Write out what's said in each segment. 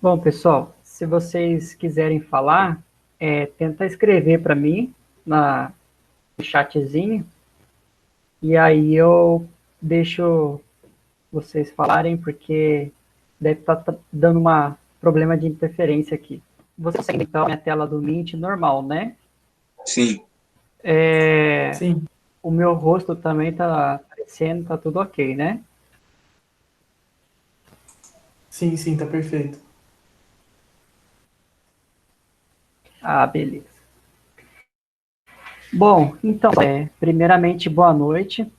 Bom, pessoal, se vocês quiserem falar, tenta escrever para mim no chatzinho, e aí eu deixo vocês falarem, porque deve estar dando um problema de interferência aqui. Você consegue, então, minha tela do Meet normal, né? Sim, Sim, O meu rosto também está aparecendo, está tudo ok, né? sim, tá perfeito. Ah, beleza. Bom, então, primeiramente, boa noite.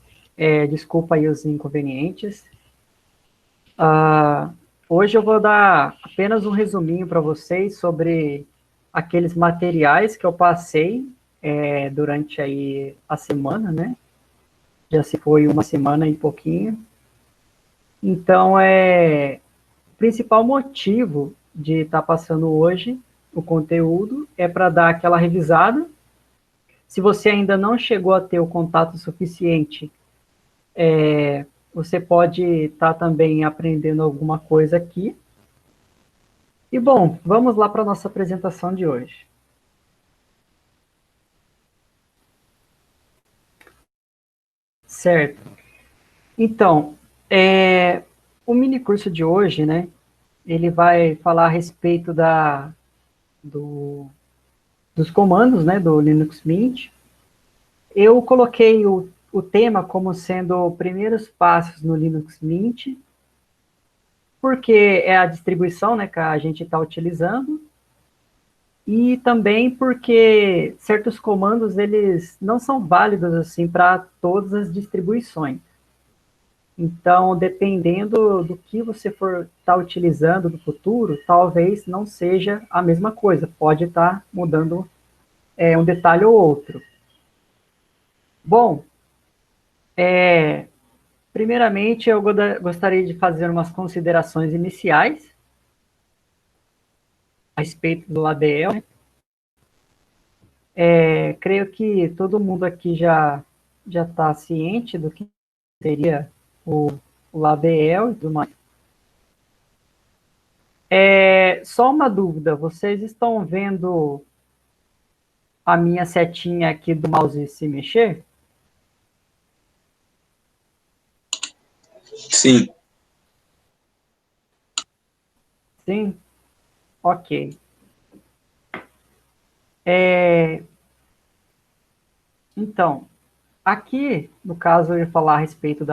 Desculpa aí os inconvenientes. Ah, hoje eu vou dar apenas um resuminho para vocês sobre aqueles materiais que eu passei durante aí a semana, né? Já se foi uma semana e pouquinho. Então, o principal motivo de estar passando hoje o conteúdo é para dar aquela revisada. Se você ainda não chegou a ter o contato suficiente, você pode estar também aprendendo alguma coisa aqui. E bom, vamos lá para a nossa apresentação de hoje. Certo. Então, o mini curso de hoje, né? Ele vai falar a respeito dos comandos, né? Do Linux Mint. Eu coloquei o tema como sendo primeiros passos no Linux Mint, porque é a distribuição, né, que a gente está utilizando, e também porque certos comandos eles não são válidos assim para todas as distribuições. Então, dependendo do que você for estar utilizando no futuro, talvez não seja a mesma coisa, pode estar mudando um detalhe ou outro. Bom, primeiramente eu gostaria de fazer umas considerações iniciais a respeito do label, né? Creio que todo mundo aqui já está ciente do que seria o Label e tudo mais. Só uma dúvida, vocês estão vendo a minha setinha aqui do mouse se mexer? sim. Sim? Ok. Então, aqui, no caso, eu ia falar a respeito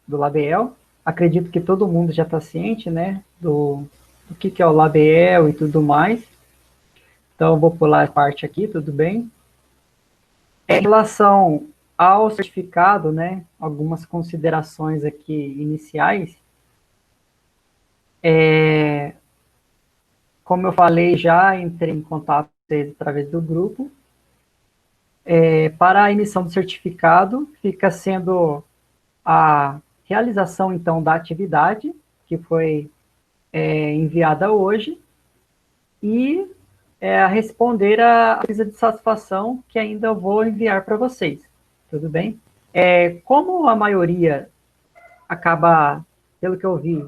do Label. Acredito que todo mundo já está ciente, né, do que é o Label e tudo mais. Então, eu vou pular a parte aqui, tudo bem? Em relação ao certificado, né, algumas considerações aqui iniciais. Como eu falei já, entrei em contato com vocês através do grupo. Para a emissão do certificado, fica sendo a realização, então, da atividade que foi enviada hoje e a responder a pesquisa de satisfação que ainda vou enviar para vocês. Tudo bem? Como a maioria acaba, pelo que eu vi,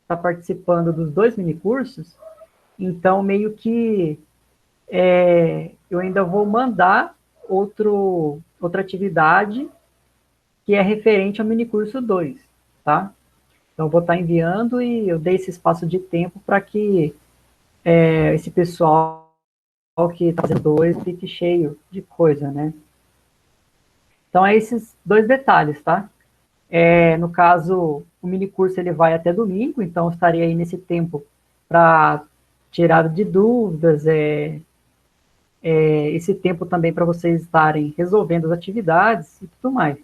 está participando dos dois minicursos, então meio que eu ainda vou mandar outra atividade que é referente ao minicurso 2, tá? Então, eu vou estar enviando e eu dei esse espaço de tempo para que esse pessoal que está fazendo dois fique cheio de coisa, né? Então, é esses dois detalhes, tá? No caso, o minicurso ele vai até domingo, então eu estarei aí nesse tempo para tirar de dúvidas, esse tempo também para vocês estarem resolvendo as atividades e tudo mais,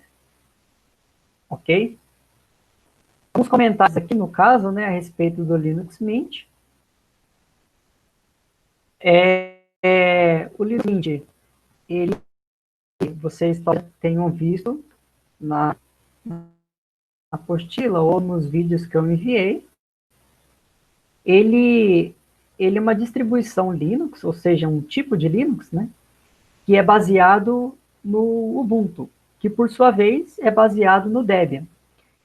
ok? Alguns comentários aqui no caso, né, a respeito do Linux Mint. O Linux Mint, ele, vocês tenham visto na apostila ou nos vídeos que eu enviei, ele, ele é uma distribuição Linux, ou seja, um tipo de Linux, né, que é baseado no Ubuntu, que por sua vez é baseado no Debian.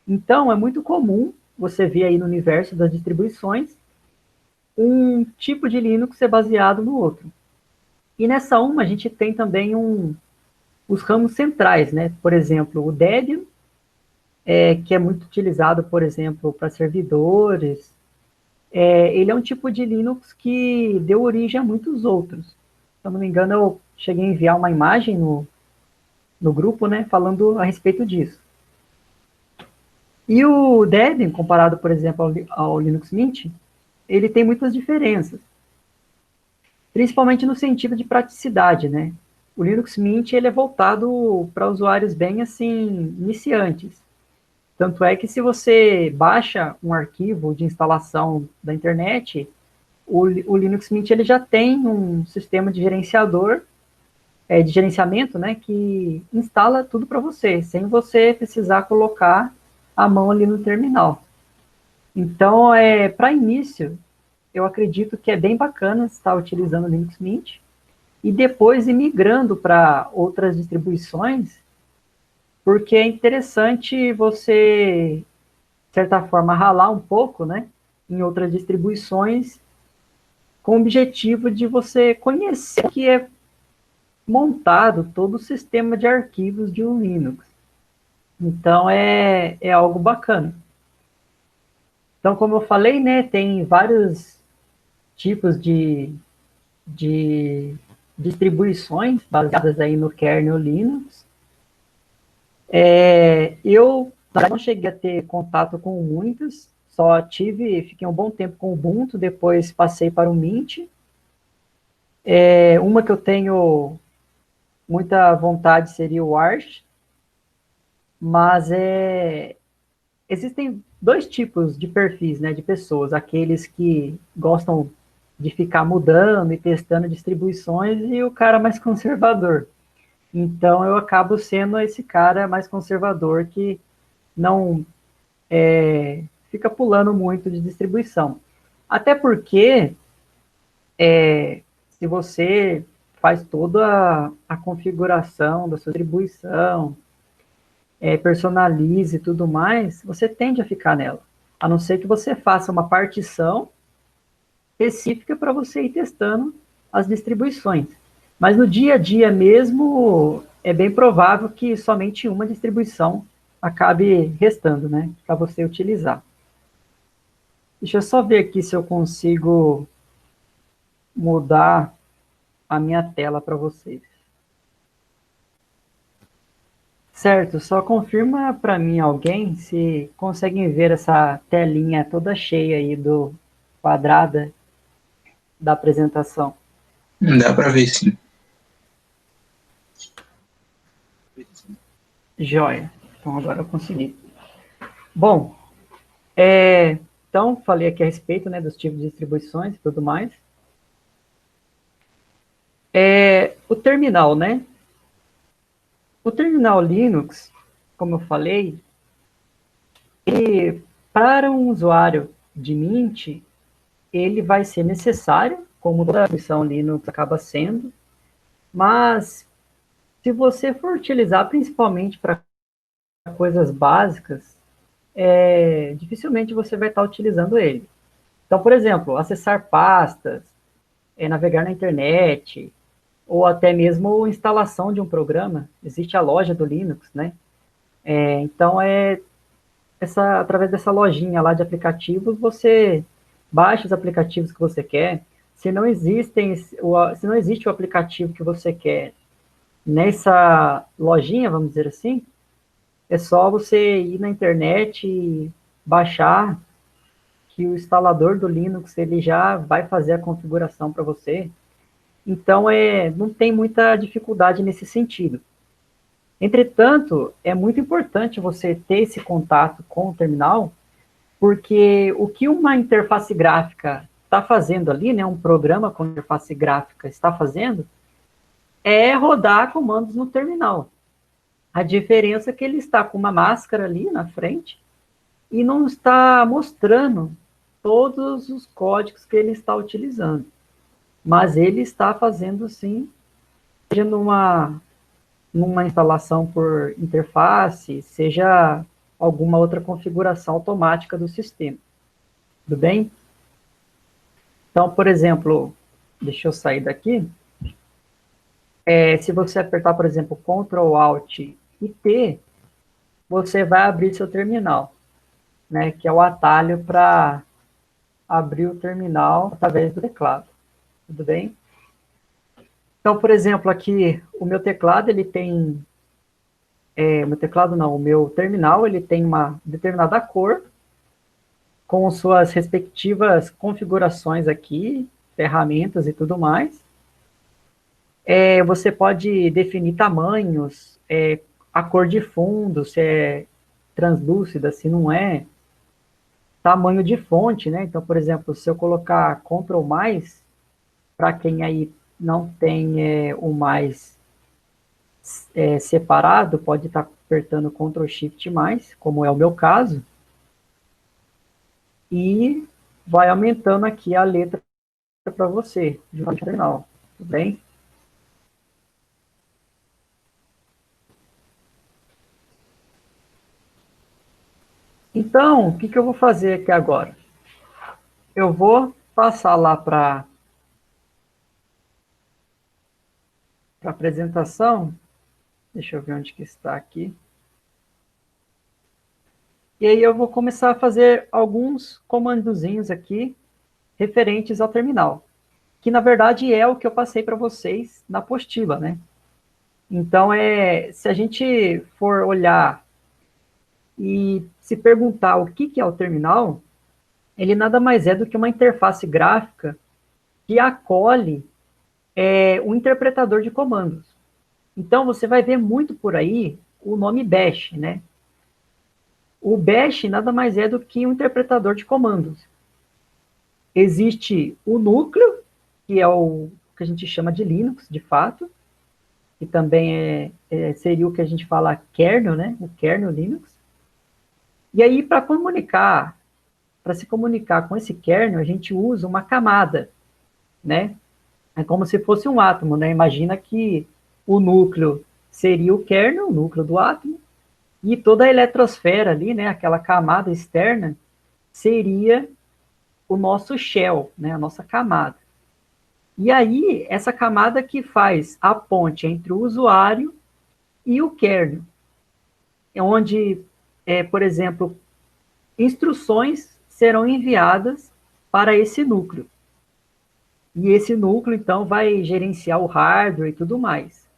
Então, é muito comum você ver aí no universo das distribuições um tipo de Linux é baseado no outro. E nessa uma a gente tem também os ramos centrais, né? Por exemplo, o Debian, que é muito utilizado, por exemplo, para servidores. Ele é um tipo de Linux que deu origem a muitos outros. Se eu não me engano, eu cheguei a enviar uma imagem no grupo, né, falando a respeito disso. E o Debian, comparado, por exemplo, ao Linux Mint, ele tem muitas diferenças, principalmente no sentido de praticidade, né? O Linux Mint ele é voltado para usuários bem assim iniciantes. Tanto é que se você baixa um arquivo de instalação da internet, o Linux Mint ele já tem um sistema de gerenciador, de gerenciamento, né, que instala tudo para você, sem você precisar colocar a mão ali no terminal. Então, para início, eu acredito que é bem bacana estar utilizando o Linux Mint e depois ir migrando para outras distribuições, porque é interessante você, de certa forma, ralar um pouco, né, em outras distribuições, com o objetivo de você conhecer o que é montado todo o sistema de arquivos de um Linux. Então, é algo bacana. Então, como eu falei, né, tem vários tipos de distribuições baseadas aí no kernel Linux. Eu não cheguei a ter contato com muitas, fiquei um bom tempo com o Ubuntu, depois passei para o Mint. Uma que eu tenho muita vontade seria o Arch, mas existem dois tipos de perfis, né, de pessoas, aqueles que gostam de ficar mudando e testando distribuições e o cara mais conservador. Então eu acabo sendo esse cara mais conservador que não fica pulando muito de distribuição. Até porque se você faz toda a configuração da sua distribuição, personalize e tudo mais, você tende a ficar nela. A não ser que você faça uma partição específica para você ir testando as distribuições. Mas no dia a dia mesmo, é bem provável que somente uma distribuição acabe restando, né, para você utilizar. Deixa eu só ver aqui se eu consigo mudar a minha tela para vocês. Certo, só confirma para mim alguém se conseguem ver essa telinha toda cheia aí do quadrada da apresentação. Dá para ver, sim. Joia. Então agora eu consegui. Bom, então falei aqui a respeito, né, dos tipos de distribuições e tudo mais. O terminal, né? O terminal Linux, como eu falei, para um usuário de Mint, ele vai ser necessário, como toda distribuição Linux acaba sendo, mas se você for utilizar principalmente para coisas básicas, dificilmente você vai estar utilizando ele. Então, por exemplo, acessar pastas, navegar na internet, ou até mesmo instalação de um programa. Existe a loja do Linux, né? Então, através dessa lojinha lá de aplicativos, você baixa os aplicativos que você quer. Se não existe o aplicativo que você quer nessa lojinha, vamos dizer assim, é só você ir na internet e baixar, que o instalador do Linux ele já vai fazer a configuração para você. Então, não tem muita dificuldade nesse sentido. Entretanto, é muito importante você ter esse contato com o terminal, porque o que uma interface gráfica está fazendo ali, né, um programa com interface gráfica está fazendo, é rodar comandos no terminal. A diferença é que ele está com uma máscara ali na frente e não está mostrando todos os códigos que ele está utilizando. Mas ele está fazendo, sim, seja numa instalação por interface, seja alguma outra configuração automática do sistema. Tudo bem? Então, por exemplo, deixa eu sair daqui. Se você apertar, por exemplo, Ctrl, Alt e T, você vai abrir seu terminal, né? Que é o atalho para abrir o terminal através do teclado. Tudo bem? Então, por exemplo, aqui, o meu teclado, ele tem... o meu teclado não, o meu terminal, ele tem uma determinada cor, com suas respectivas configurações aqui, ferramentas e tudo mais. Você pode definir tamanhos, a cor de fundo, se é translúcida, se não é, tamanho de fonte, né? Então, por exemplo, se eu colocar Ctrl+, para quem aí não tem o mais separado, pode estar apertando Ctrl Shift+, como é o meu caso, e vai aumentando aqui a letra para você, de final, tudo bem? Então, o que eu vou fazer aqui agora? Eu vou passar lá para a apresentação. Deixa eu ver onde que está aqui. E aí eu vou começar a fazer alguns comandozinhos aqui referentes ao terminal, que na verdade é o que eu passei para vocês na apostila, né? Então, se a gente for olhar e se perguntar o que é o terminal, ele nada mais é do que uma interface gráfica que acolhe um interpretador de comandos. Então, você vai ver muito por aí o nome Bash, né? O Bash nada mais é do que um interpretador de comandos. Existe o núcleo, que é o que a gente chama de Linux, de fato, que também seria o que a gente fala kernel, né? O kernel Linux. E aí, para se comunicar com esse kernel, a gente usa uma camada, né? É como se fosse um átomo, né? Imagina que o núcleo seria o kernel, o núcleo do átomo, e toda a eletrosfera ali, né? Aquela camada externa, seria o nosso shell, né? A nossa camada. E aí, essa camada que faz a ponte entre o usuário e o kernel, é onde, por exemplo, instruções serão enviadas para esse núcleo. E esse núcleo, então, vai gerenciar o hardware e tudo mais.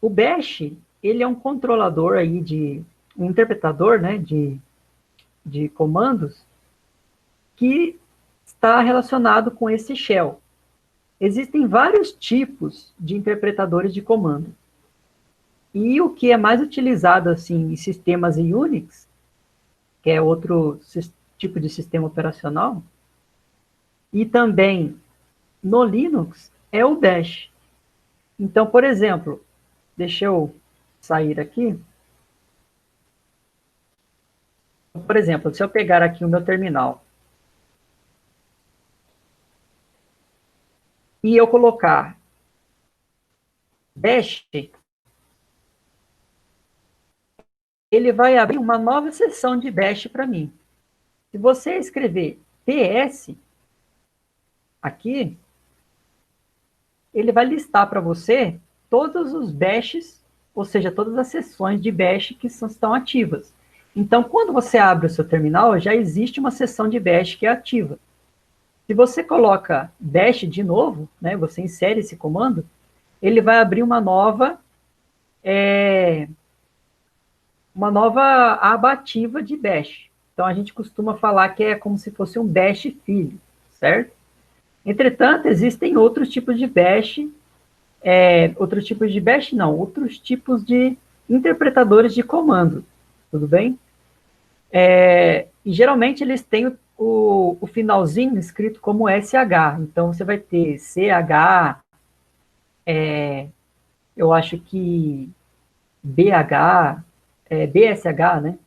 O Bash, ele é um controlador aí um interpretador, né, de comandos que está relacionado com esse shell. Existem vários tipos de interpretadores de comando. E o que é mais utilizado, assim, em sistemas Unix, que é outro tipo de sistema operacional, e também no Linux, é o Bash. Então, por exemplo, deixa eu sair aqui. Por exemplo, se eu pegar aqui o meu terminal e eu colocar Bash, ele vai abrir uma nova seção de Bash para mim. Se você escrever PS aqui, ele vai listar para você todos os bashes, ou seja, todas as seções de bash que estão ativas. Então, quando você abre o seu terminal, já existe uma seção de bash que é ativa. Se você coloca bash de novo, né, você insere esse comando, ele vai abrir uma nova aba ativa de bash. Então, a gente costuma falar que é como se fosse um bash filho, certo? Entretanto, existem outros tipos de bash, outros tipos de interpretadores de comando, tudo bem? E geralmente eles têm o finalzinho escrito como SH, então você vai ter CH, eu acho que BH, BSH, né?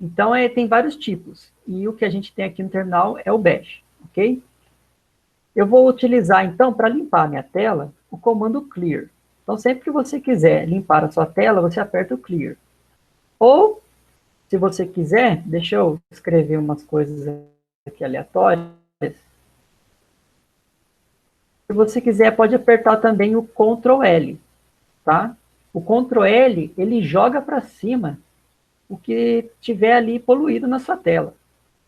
Então, tem vários tipos, e o que a gente tem aqui no terminal é o bash, ok? Eu vou utilizar, então, para limpar a minha tela, o comando clear. Então, sempre que você quiser limpar a sua tela, você aperta o clear. Ou, se você quiser, deixa eu escrever umas coisas aqui aleatórias. Se você quiser, pode apertar também o Ctrl L, tá? O Ctrl L, ele joga para cima o que tiver ali poluído na sua tela.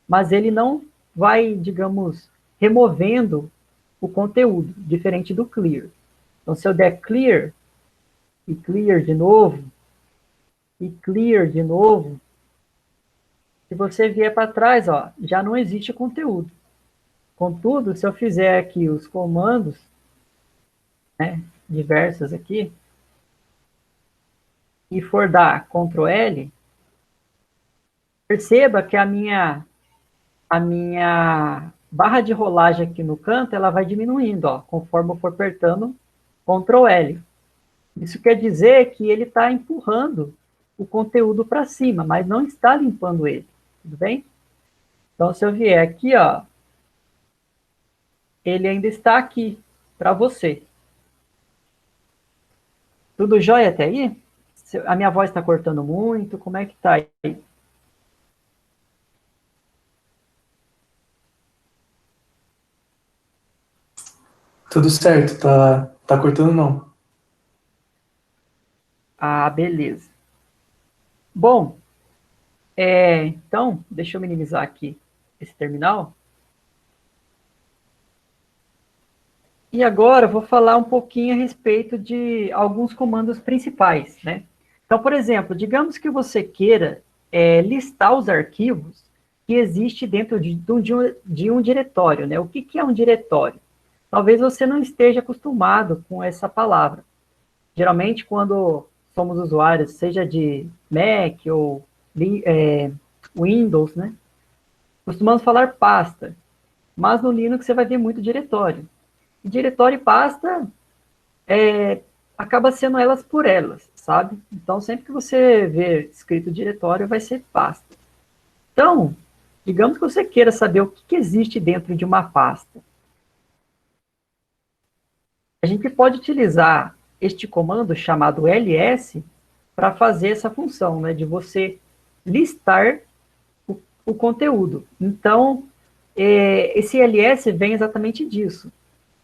Mas ele não vai, digamos, removendo o conteúdo, diferente do Clear. Então, se eu der Clear, e Clear de novo, e Clear de novo, se você vier para trás, ó, já não existe conteúdo. Contudo, se eu fizer aqui os comandos, né, diversos aqui, e for dar Ctrl L, perceba que a minha barra de rolagem aqui no canto, ela vai diminuindo, ó, conforme eu for apertando Ctrl L. Isso quer dizer que ele está empurrando o conteúdo para cima, mas não está limpando ele, tudo bem? Então, se eu vier aqui, ó, ele ainda está aqui para você. Tudo jóia até aí? A minha voz está cortando muito? Como é que está aí? Tudo certo, tá cortando não. Ah, beleza. Bom, então, deixa eu minimizar aqui esse terminal. E agora eu vou falar um pouquinho a respeito de alguns comandos principais, né? Então, por exemplo, digamos que você queira listar os arquivos que existem dentro de um diretório, né? O que é um diretório? Talvez você não esteja acostumado com essa palavra. Geralmente, quando somos usuários, seja de Mac ou Windows, né? Costumamos falar pasta, mas no Linux você vai ver muito diretório. E diretório e pasta acaba sendo elas por elas, sabe? Então, sempre que você vê escrito diretório, vai ser pasta. Então, digamos que você queira saber o que existe dentro de uma pasta. A gente pode utilizar este comando chamado ls para fazer essa função, né, de você listar o conteúdo. Então, esse ls vem exatamente disso.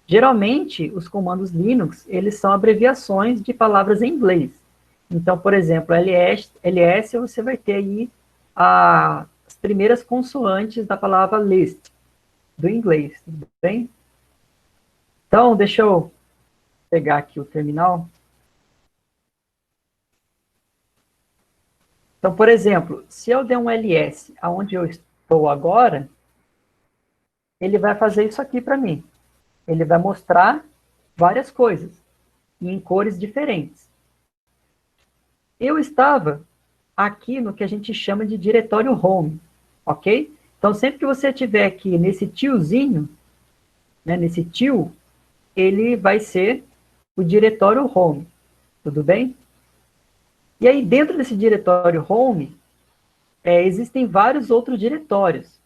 Geralmente, os comandos Linux, eles são abreviações de palavras em inglês. Então, por exemplo, ls você vai ter aí as primeiras consoantes da palavra list, do inglês, tudo bem? Então, deixa eu pegar aqui o terminal. Então, por exemplo, se eu der um ls aonde eu estou agora, ele vai fazer isso aqui para mim. Ele vai mostrar várias coisas, em cores diferentes. Eu estava aqui no que a gente chama de diretório home, ok? Então, sempre que você estiver aqui nesse tiozinho, né, nesse tio, ele vai ser o diretório home, tudo bem? E aí, dentro desse diretório home, existem vários outros diretórios.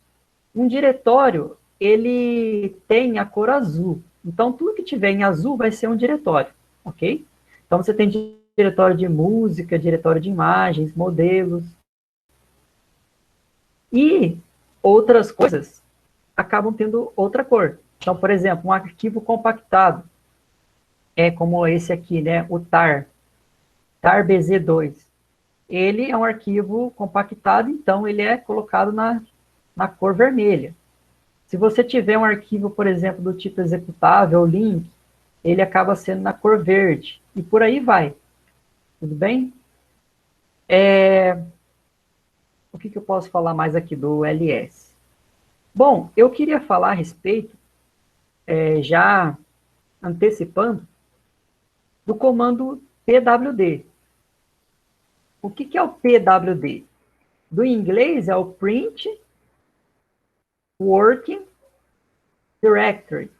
Um diretório, ele tem a cor azul. Então, tudo que tiver em azul vai ser um diretório, ok? Então, você tem diretório de música, diretório de imagens, modelos. E outras coisas acabam tendo outra cor. Então, por exemplo, um arquivo compactado, como esse aqui, né, o tar bz2. Ele é um arquivo compactado, então ele é colocado na cor vermelha. Se você tiver um arquivo, por exemplo, do tipo executável, link, ele acaba sendo na cor verde. E por aí vai. Tudo bem? O que eu posso falar mais aqui do ls? Bom, eu queria falar a respeito, já antecipando, do comando pwd. O que é o pwd? Do inglês é o Print Working Directory.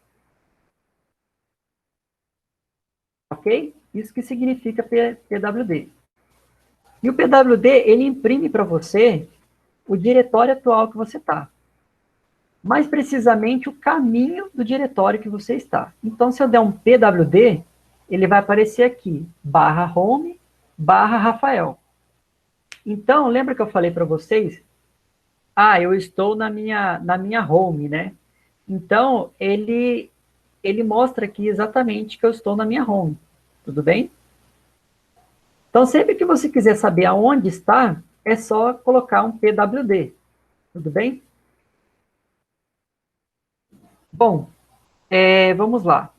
Ok? Isso que significa pwd. E o pwd, ele imprime para você o diretório atual que você está. Mais precisamente, o caminho do diretório que você está. Então, se eu der um pwd, ele vai aparecer aqui, /home, /Rafael. Então, lembra que eu falei para vocês? Eu estou na minha home, né? Então, ele ele mostra aqui exatamente que eu estou na minha home, tudo bem? Então, sempre que você quiser saber aonde está, é só colocar um pwd, tudo bem? Bom, vamos lá.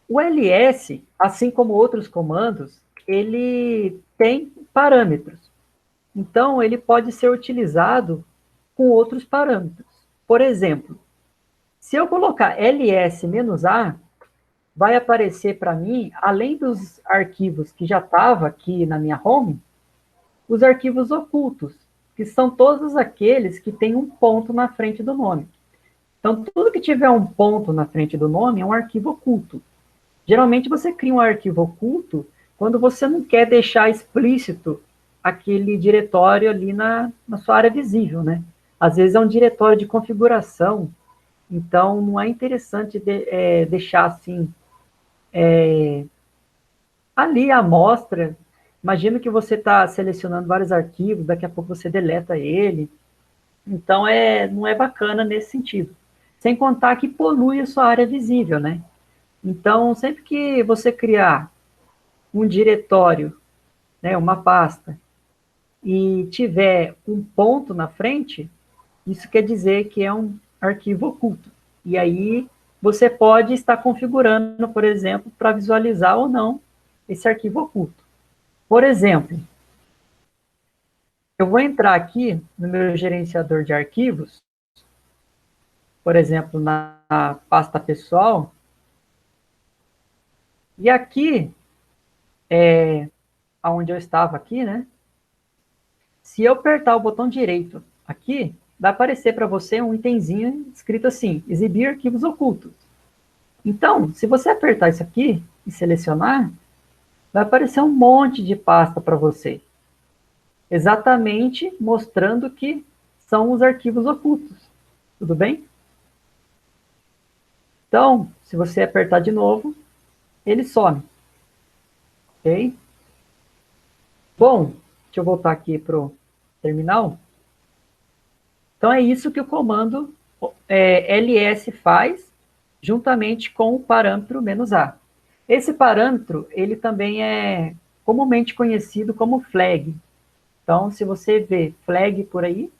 O ls, assim como outros comandos, ele tem parâmetros. Então, ele pode ser utilizado com outros parâmetros. Por exemplo, se eu colocar ls-a, vai aparecer para mim, além dos arquivos que já estavam aqui na minha home, os arquivos ocultos, que são todos aqueles que têm um ponto na frente do nome. Então, tudo que tiver um ponto na frente do nome é um arquivo oculto. Geralmente, você cria um arquivo oculto quando você não quer deixar explícito aquele diretório ali na sua área visível, né? Às vezes é um diretório de configuração, então não é interessante deixar assim ali a amostra. Imagina que você está selecionando vários arquivos, daqui a pouco você deleta ele. Então, não é bacana nesse sentido. Sem contar que polui a sua área visível, né? Então, sempre que você criar um diretório, né, uma pasta, e tiver um ponto na frente, isso quer dizer que é um arquivo oculto. E aí, você pode estar configurando, por exemplo, para visualizar ou não esse arquivo oculto. Por exemplo, eu vou entrar aqui no meu gerenciador de arquivos, por exemplo, na pasta pessoal, e aqui, onde eu estava aqui, né? Se eu apertar o botão direito aqui, vai aparecer para você um itemzinho escrito assim, exibir arquivos ocultos. Então, se você apertar isso aqui e selecionar, vai aparecer um monte de pasta para você. Exatamente mostrando que são os arquivos ocultos. Tudo bem? Então, se você apertar de novo, ele some. Ok? Bom, deixa eu voltar aqui para o terminal. Então, é isso que o comando ls faz, juntamente com o parâmetro "-a". Esse parâmetro, ele também é comumente conhecido como flag. Então, se você vê flag por aí,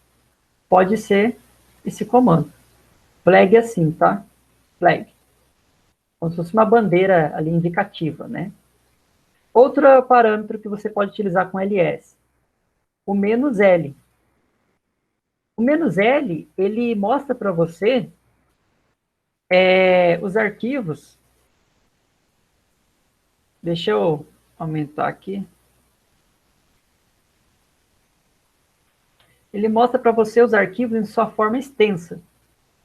pode ser esse comando. Flag é assim, tá? Flag. Como se fosse uma bandeira ali indicativa, né? Outro parâmetro que você pode utilizar com ls, o "-l". O "-l", ele mostra para você os arquivos. Deixa eu aumentar aqui. Ele mostra para você os arquivos em sua forma extensa.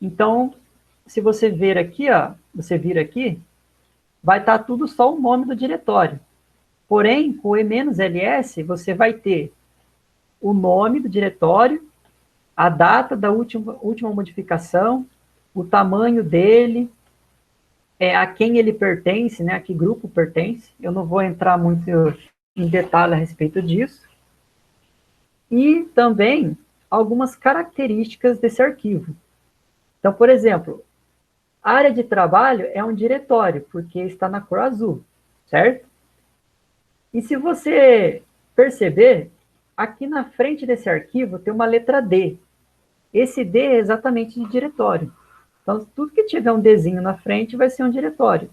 Então, se você ver aqui, ó, você vir aqui, vai estar tudo só o nome do diretório. Porém, com o "-ls", você vai ter o nome do diretório, a data da última modificação, o tamanho dele, a quem ele pertence, né, a que grupo pertence. Eu não vou entrar muito em detalhe a respeito disso. E também algumas características desse arquivo. Então, por exemplo, área de trabalho é um diretório, porque está na cor azul, certo? E se você perceber, aqui na frente desse arquivo tem uma letra D. Esse D é exatamente de diretório. Então, tudo que tiver um Dzinho na frente vai ser um diretório.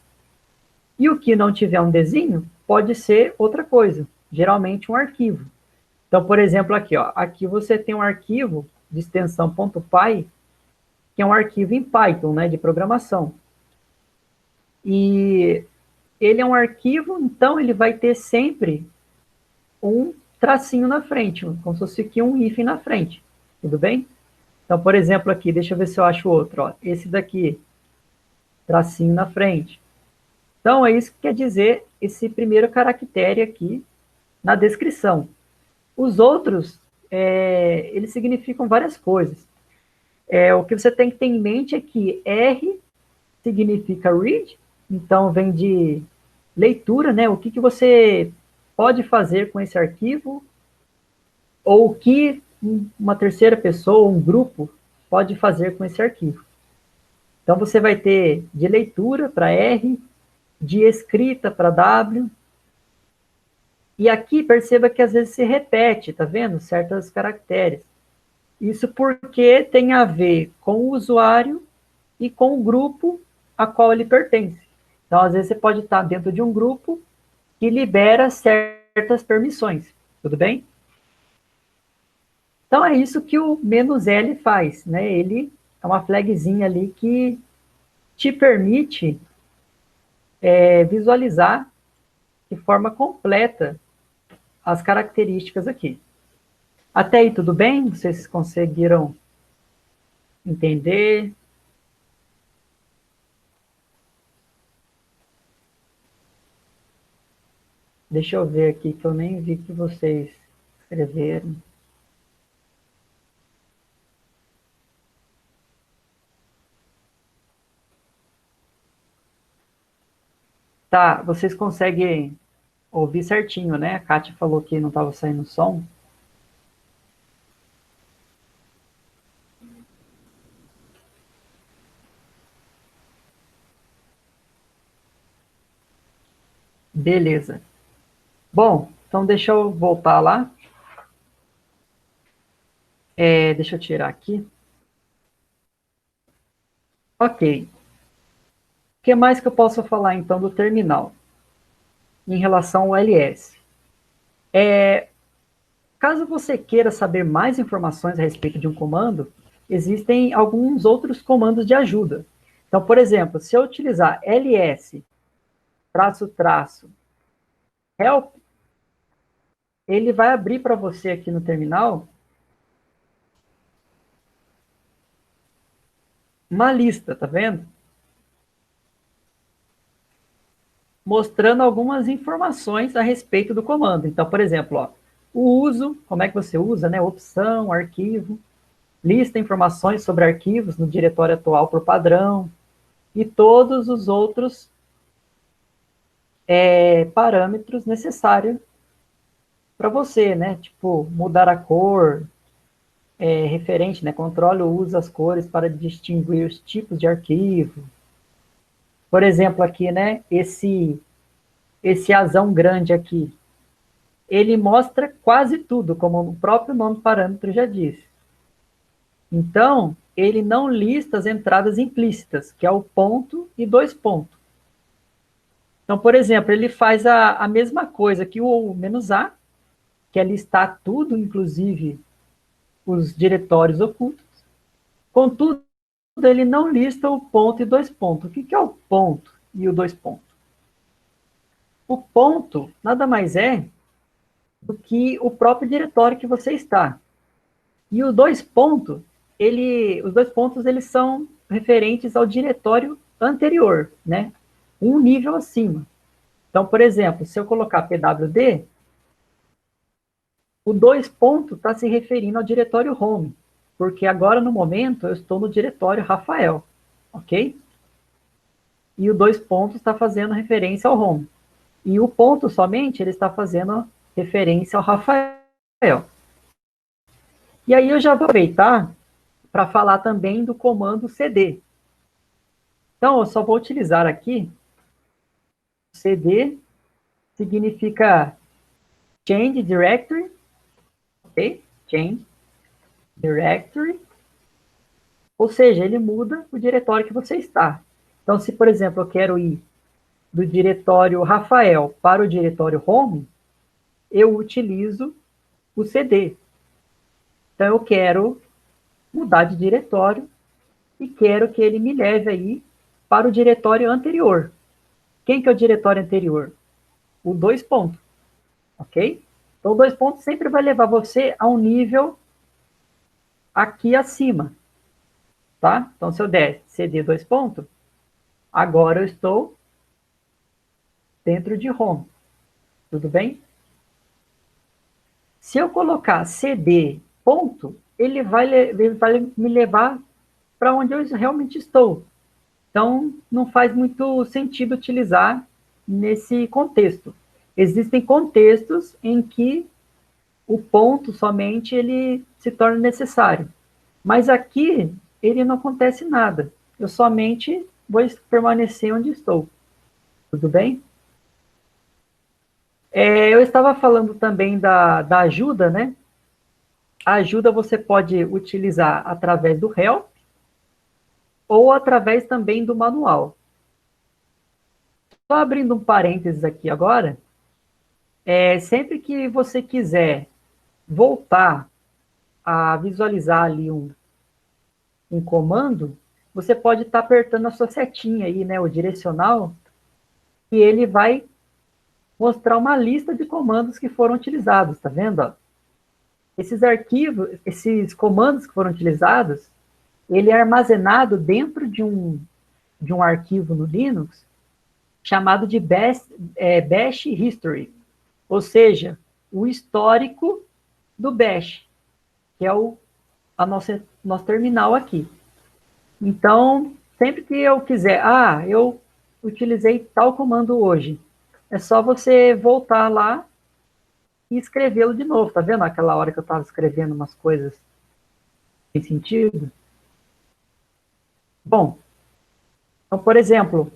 E o que não tiver um Dzinho pode ser outra coisa, geralmente um arquivo. Então, por exemplo, aqui, ó, aqui você tem um arquivo de extensão .py, que é um arquivo em Python, né, de programação. E ele é um arquivo, então ele vai ter sempre um tracinho na frente, como se fosse aqui um hífen na frente, tudo bem? Então, por exemplo, aqui, deixa eu ver se eu acho outro, ó, esse daqui, tracinho na frente. Então, é isso que quer dizer esse primeiro caractere aqui na descrição. Os outros, eles significam várias coisas. O que você tem que ter em mente é que R significa read, então vem de leitura, né? O que você pode fazer com esse arquivo, ou o que uma terceira pessoa, um grupo, pode fazer com esse arquivo. Então, você vai ter de leitura para R, de escrita para W. E aqui, perceba que às vezes se repete, tá vendo? Certos caracteres. Isso porque tem a ver com o usuário e com o grupo a qual ele pertence. Então, às vezes, você pode estar dentro de um grupo que libera certas permissões. Tudo bem? Então, é isso que o "-l" faz, né? Ele é uma flagzinha ali que te permite visualizar de forma completa as características aqui. Até aí, tudo bem? Vocês conseguiram entender? Deixa eu ver aqui, que eu nem vi que vocês escreveram. Tá, vocês conseguem ouvir certinho, né? A Kátia falou que não estava saindo som. Beleza. Bom, então deixa eu voltar lá. Deixa eu tirar aqui. Ok. O que mais que eu posso falar, então, do terminal? Em relação ao LS. Caso você queira saber mais informações a respeito de um comando, existem alguns outros comandos de ajuda. Então, por exemplo, se eu utilizar ls help, ele vai abrir para você aqui no terminal uma lista, tá vendo? Mostrando algumas informações a respeito do comando. Então, por exemplo, ó, o uso, como é que você usa, né? Opção, arquivo, lista informações sobre arquivos no diretório atual por padrão, e todos os outros parâmetros necessários para você, né? Tipo, mudar a cor, referente, né? Controle ou usa as cores para distinguir os tipos de arquivo. Por exemplo, aqui, né? Esse azão grande aqui, ele mostra quase tudo, como o próprio nome parâmetro já diz. Então, ele não lista as entradas implícitas, que é o ponto e 2 pontos. Então, por exemplo, ele faz a mesma coisa que o "-a", que é listar tudo, inclusive os diretórios ocultos. Contudo, ele não lista o ponto e 2 pontos. O que é o ponto e o 2 pontos? O ponto nada mais é do que o próprio diretório que você está. E os 2 pontos, os 2 pontos eles são referentes ao diretório anterior, né? Um nível acima. Então, por exemplo, se eu colocar pwd, o 2 pontos está se referindo ao diretório home, porque agora, no momento, eu estou no diretório Rafael, ok? E o 2 pontos está fazendo referência ao home. E o ponto somente, ele está fazendo referência ao Rafael. E aí eu já vou aproveitar para falar também do comando cd. Então, eu só vou utilizar aqui cd, significa change directory, ok? Change directory, ou seja, ele muda o diretório que você está. Então, se, por exemplo, eu quero ir do diretório Rafael para o diretório home, eu utilizo o cd. Então, eu quero mudar de diretório e quero que ele me leve aí para o diretório anterior. Quem que é o diretório anterior? O 2 pontos, ok? Então, o 2 pontos sempre vai levar você a um nível aqui acima, tá? Então, se eu der cd 2 pontos, agora eu estou dentro de home, tudo bem? Se eu colocar cd ponto, ele vai me levar para onde eu realmente estou. Então, não faz muito sentido utilizar nesse contexto. Existem contextos em que o ponto somente ele se torna necessário. Mas aqui, ele não acontece nada. eu somente vou permanecer onde estou. Tudo bem? Eu estava falando também da ajuda, né? A ajuda você pode utilizar através do help ou através também do manual. Só abrindo um parênteses aqui agora, sempre que você quiser voltar a visualizar ali um comando, você pode estar apertando a sua setinha aí, né, o direcional, e ele vai mostrar uma lista de comandos que foram utilizados, tá vendo? Ó? Esses arquivos, esses comandos que foram utilizados, ele é armazenado dentro de um arquivo no Linux chamado de Bash History, ou seja, o histórico do Bash, que é nosso terminal aqui. Então, sempre que eu quiser, eu utilizei tal comando hoje, é só você voltar lá e escrevê-lo de novo, tá vendo? Aquela hora que eu estava escrevendo umas coisas sem sentido. Bom, então, por exemplo,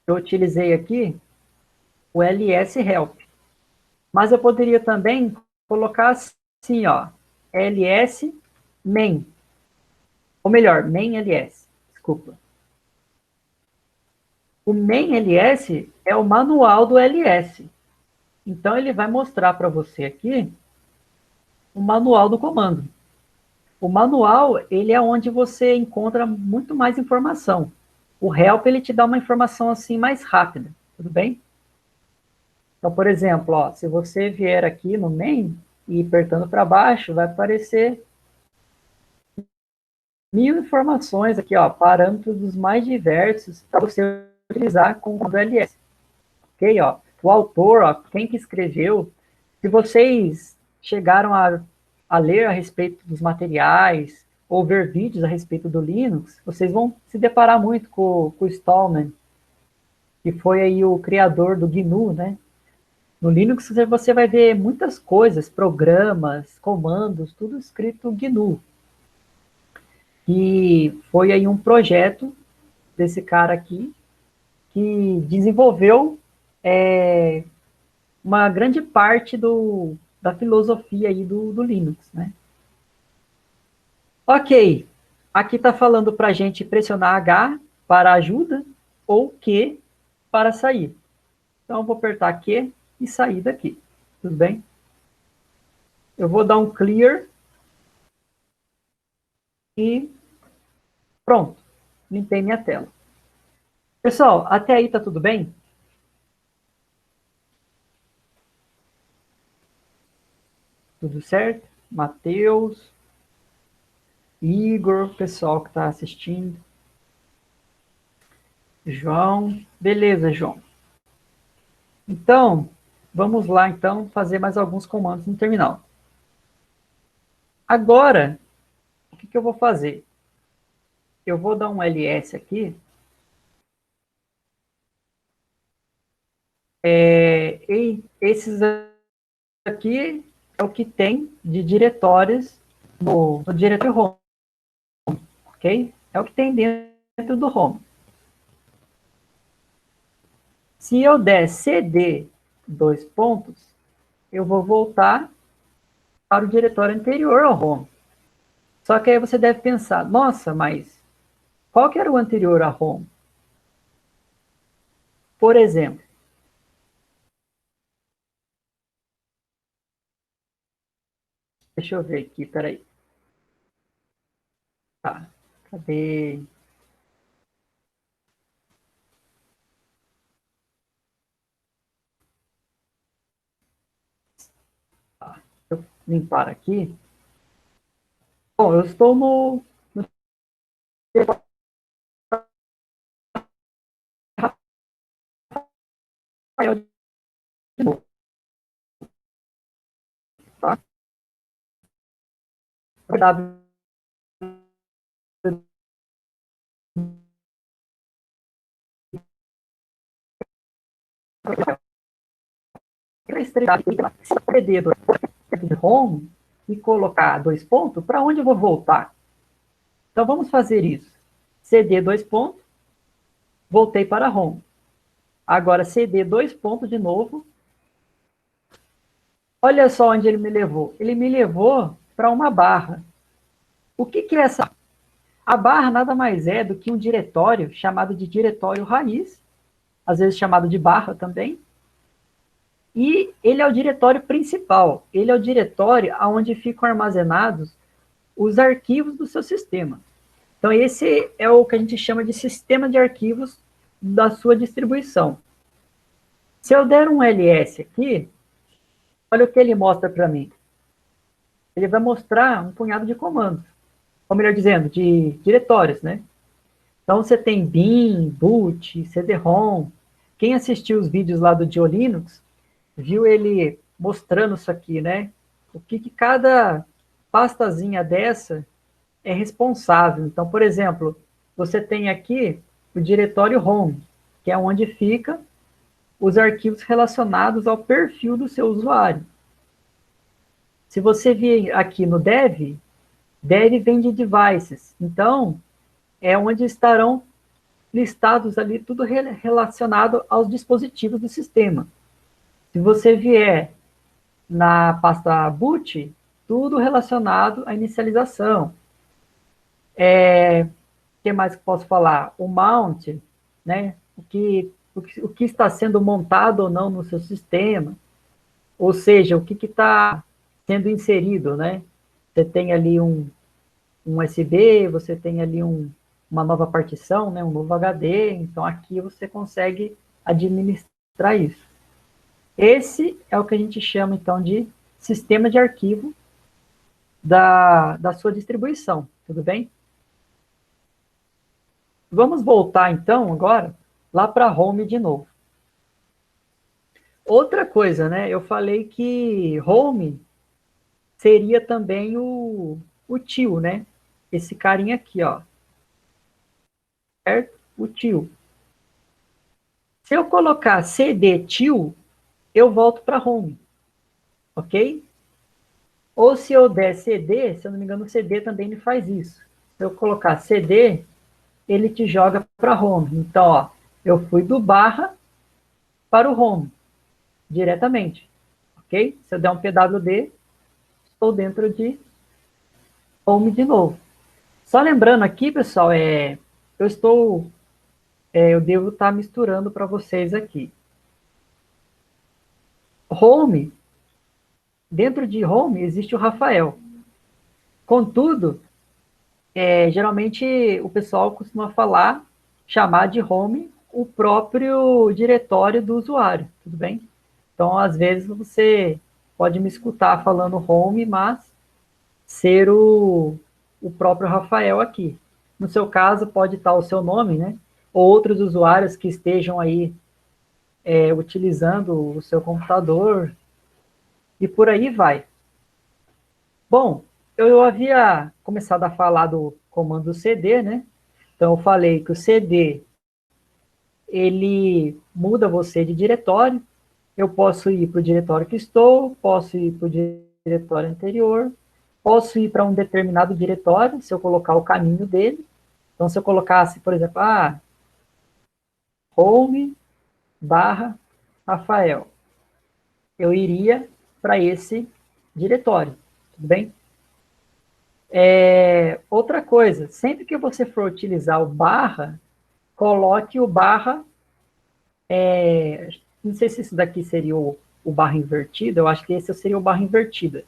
eu utilizei aqui o ls help, mas eu poderia também colocar assim, ó, ls main, ou melhor, main ls, desculpa. O main ls é o manual do ls. Então, ele vai mostrar para você aqui o manual do comando. O manual, ele é onde você encontra muito mais informação. O help, ele te dá uma informação assim mais rápida, tudo bem? Então, por exemplo, ó, se você vier aqui no main e apertando para baixo, vai aparecer 1000 informações aqui, ó, parâmetros dos mais diversos para você utilizar com o ls. Ok, ó, o autor, ó, quem que escreveu, se vocês chegaram a ler a respeito dos materiais ou ver vídeos a respeito do Linux, vocês vão se deparar muito com o Stallman, que foi aí o criador do GNU, né? No Linux você vai ver muitas coisas, programas, comandos, tudo escrito GNU. E foi aí um projeto desse cara aqui que desenvolveu uma grande parte da filosofia aí do Linux, né? Ok, aqui está falando para a gente pressionar H para ajuda ou Q para sair. Então, eu vou apertar Q e sair daqui, tudo bem? Eu vou dar um clear e pronto, limpei minha tela. Pessoal, até aí tá tudo bem? Tudo certo? Matheus, Igor, pessoal que está assistindo. João, beleza, João. Então, vamos lá, então, fazer mais alguns comandos no terminal. Agora, o que eu vou fazer? Eu vou dar um ls aqui. E esses aqui é o que tem de diretórios no diretório home, ok? É o que tem dentro do home. Se eu der cd dois pontos, eu vou voltar para o diretório anterior ao home. Só que aí você deve pensar, nossa, mas qual que era o anterior a home? Por exemplo, deixa eu ver aqui, peraí. Tá, cadê? Tá, deixa eu limpar aqui. Bom, eu estou no Rafael de novo, tá? dedo de home e colocar dois pontos, para onde eu vou voltar? Então, vamos fazer isso. CD dois pontos, voltei para home. Agora CD dois pontos de novo. Olha só onde ele me levou. Ele me levou para uma barra. O que é essa? A barra nada mais é do que um diretório chamado de diretório raiz, às vezes chamado de barra também. E ele é o diretório principal. Ele é o diretório onde ficam armazenados os arquivos do seu sistema. Então, esse é o que a gente chama de sistema de arquivos da sua distribuição. Se eu der um ls aqui, olha o que ele mostra para mim. Ele vai mostrar um punhado de comandos, ou melhor dizendo, de diretórios, né? Então, você tem bin, boot, cd-rom. Quem assistiu os vídeos lá do GeoLinux, viu ele mostrando isso aqui, né? O que cada pastazinha dessa é responsável. Então, por exemplo, você tem aqui o diretório home, que é onde fica os arquivos relacionados ao perfil do seu usuário. Se você vir aqui no dev, dev vem de devices. Então, é onde estarão listados ali tudo relacionado aos dispositivos do sistema. Se você vier na pasta boot, tudo relacionado à inicialização. O que mais que posso falar? O mount, né? O que está sendo montado ou não no seu sistema. Ou seja, o que está sendo inserido, né? Você tem ali um USB, você tem ali uma nova partição, né? Um novo HD. Então, aqui você consegue administrar isso. Esse é o que a gente chama, então, de sistema de arquivo da sua distribuição, tudo bem? Vamos voltar, então, agora, lá para home de novo. Outra coisa, né? Eu falei que home seria também o tio, né? Esse carinha aqui, ó. Certo? O tio. Se eu colocar cd tio, eu volto para home. Ok? Ou se eu der cd, se eu não me engano, o cd também ele faz isso. Se eu colocar cd, ele te joga para home. Então, ó, eu fui do barra para o home, diretamente. Ok? Se eu der um pwd, estou dentro de home de novo. Só lembrando aqui, pessoal, eu devo estar misturando para vocês aqui. Home, dentro de home existe o Rafael. Contudo, geralmente o pessoal costuma chamar de home o próprio diretório do usuário, tudo bem? Então, às vezes, você pode me escutar falando home, mas ser o próprio Rafael aqui. No seu caso, pode estar o seu nome, né? Ou outros usuários que estejam aí utilizando o seu computador, e por aí vai. Bom, eu havia começado a falar do comando cd, né? Então, eu falei que o cd, ele muda você de diretório. Eu posso ir para o diretório que estou, posso ir para o diretório anterior, posso ir para um determinado diretório, se eu colocar o caminho dele. Então, se eu colocasse, por exemplo, home barra Rafael, eu iria para esse diretório, tudo bem? Outra coisa, sempre que você for utilizar o barra, coloque o barra, não sei se isso daqui seria o barra invertido, eu acho que esse seria o barra invertida.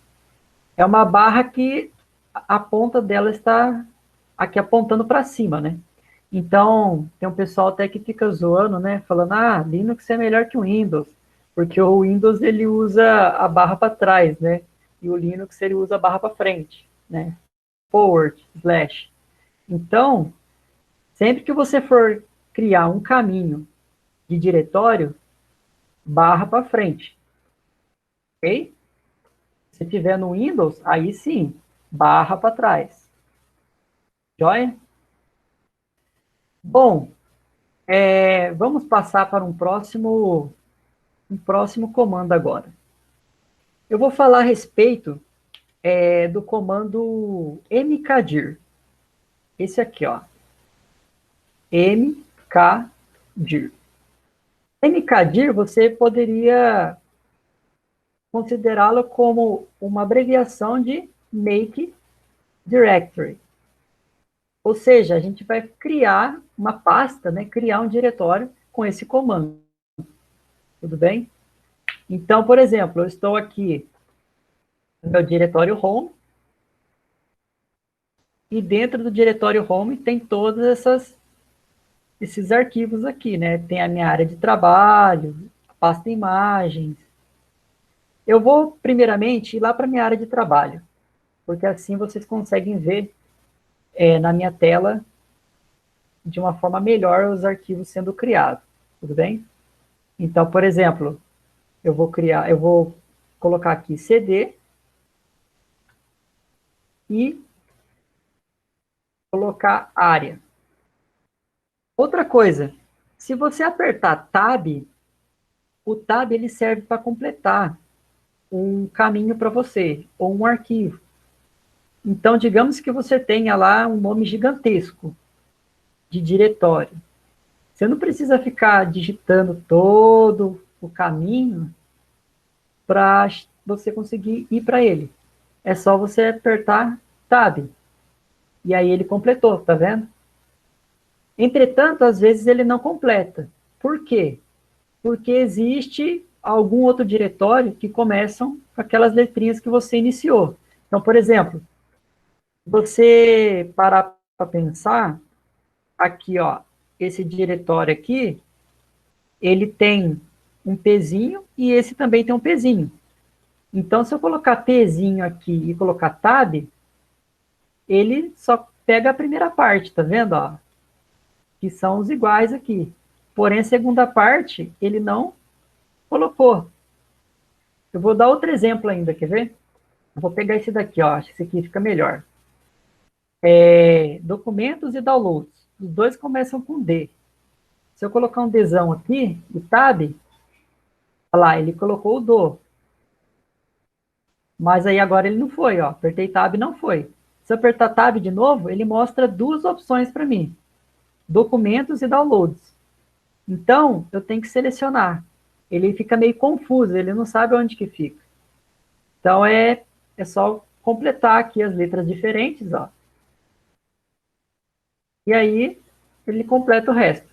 É uma barra que a ponta dela está aqui apontando para cima, né? Então, tem um pessoal até que fica zoando, né? Falando, Linux é melhor que o Windows, porque o Windows ele usa a barra para trás, né? E o Linux ele usa a barra para frente, né? Forward, slash. Então, sempre que você for criar um caminho de diretório, barra para frente. Ok? Se tiver no Windows, aí sim, barra para trás. Joia? Bom, vamos passar para um próximo comando agora. Eu vou falar a respeito do comando mkdir. Esse aqui, ó. mkdir. mkdir você poderia considerá-lo como uma abreviação de Make Directory. Ou seja, a gente vai criar uma pasta, né, criar um diretório com esse comando. Tudo bem? Então, por exemplo, eu estou aqui no meu diretório home, e dentro do diretório home tem todos esses arquivos aqui, né? Tem a minha área de trabalho, a pasta imagens. Eu vou, primeiramente, ir lá para a minha área de trabalho, porque assim vocês conseguem ver na minha tela de uma forma melhor os arquivos sendo criados. Tudo bem? Então, por exemplo, eu vou colocar aqui CD e colocar área. Outra coisa, se você apertar Tab, o Tab ele serve para completar um caminho para você, ou um arquivo. Então, digamos que você tenha lá um nome gigantesco de diretório. Você não precisa ficar digitando todo o caminho para você conseguir ir para ele. É só você apertar Tab. E aí ele completou, tá vendo? Entretanto, às vezes ele não completa. Por quê? Porque existe algum outro diretório que começam com aquelas letrinhas que você iniciou. Então, por exemplo, você parar para pensar, aqui, ó, esse diretório aqui, ele tem um pezinho e esse também tem um pezinho. Então, se eu colocar pezinho aqui e colocar tab, ele só pega a primeira parte, tá vendo, ó? Que são os iguais aqui. Porém, a segunda parte, ele não colocou. Eu vou dar outro exemplo ainda, quer ver? Eu vou pegar esse daqui, ó, acho que esse aqui fica melhor. Documentos e downloads. Os dois começam com D. Se eu colocar um Dzão aqui, o tab, olha lá, ele colocou o do. Mas aí agora ele não foi, ó. Apertei tab, não foi. Se eu apertar tab de novo, ele mostra duas opções para mim. Documentos e downloads. Então, eu tenho que selecionar. Ele fica meio confuso, ele não sabe onde que fica. Então, é só completar aqui as letras diferentes, ó. E aí, ele completa o resto.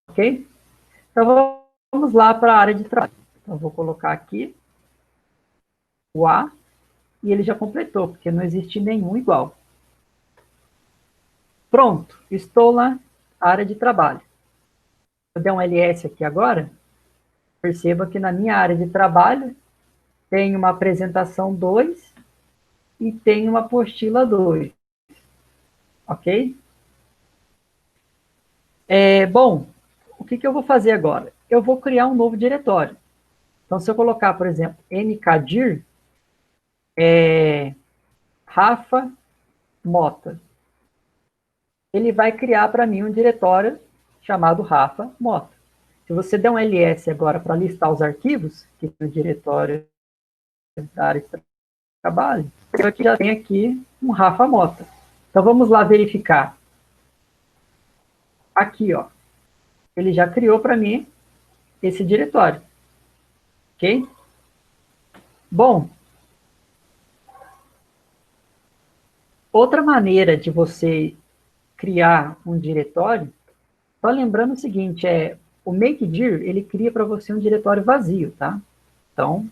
Ok? Então, vamos lá para a área de trabalho. Então, eu vou colocar aqui o A, e ele já completou, porque não existe nenhum igual. Pronto, estou na área de trabalho. Se eu der um ls aqui agora, perceba que na minha área de trabalho tem uma apresentação 2 e tem uma apostila 2. Ok? Bom, o que eu vou fazer agora? Eu vou criar um novo diretório. Então, se eu colocar, por exemplo, mkdir, Rafa Mota, ele vai criar para mim um diretório chamado Rafa Mota. Se você der um ls agora para listar os arquivos, que é o diretório da área de trabalho, eu já tenho aqui um Rafa Mota. Então vamos lá verificar. Aqui, ó, ele já criou para mim esse diretório. Ok? Bom, outra maneira de você criar um diretório, só lembrando o seguinte, o Makedir, ele cria para você um diretório vazio, tá? Então,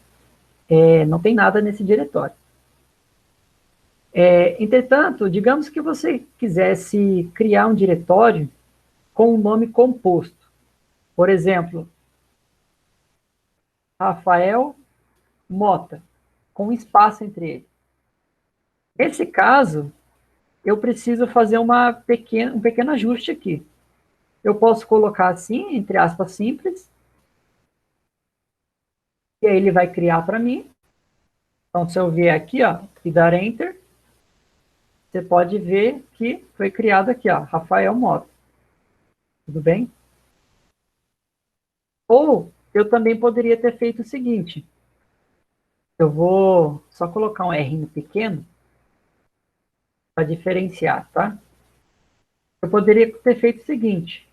não tem nada nesse diretório. Entretanto, digamos que você quisesse criar um diretório com um nome composto. Por exemplo, Rafael Mota, com um espaço entre eles. Nesse caso, eu preciso fazer um pequeno ajuste aqui. Eu posso colocar assim, entre aspas, simples, e aí ele vai criar para mim. Então, se eu vier aqui, ó, e dar Enter, você pode ver que foi criado aqui, ó, Rafael Mota. Tudo bem? Ou eu também poderia ter feito o seguinte. Eu vou só colocar um R pequeno para diferenciar, tá? eu poderia ter feito o seguinte,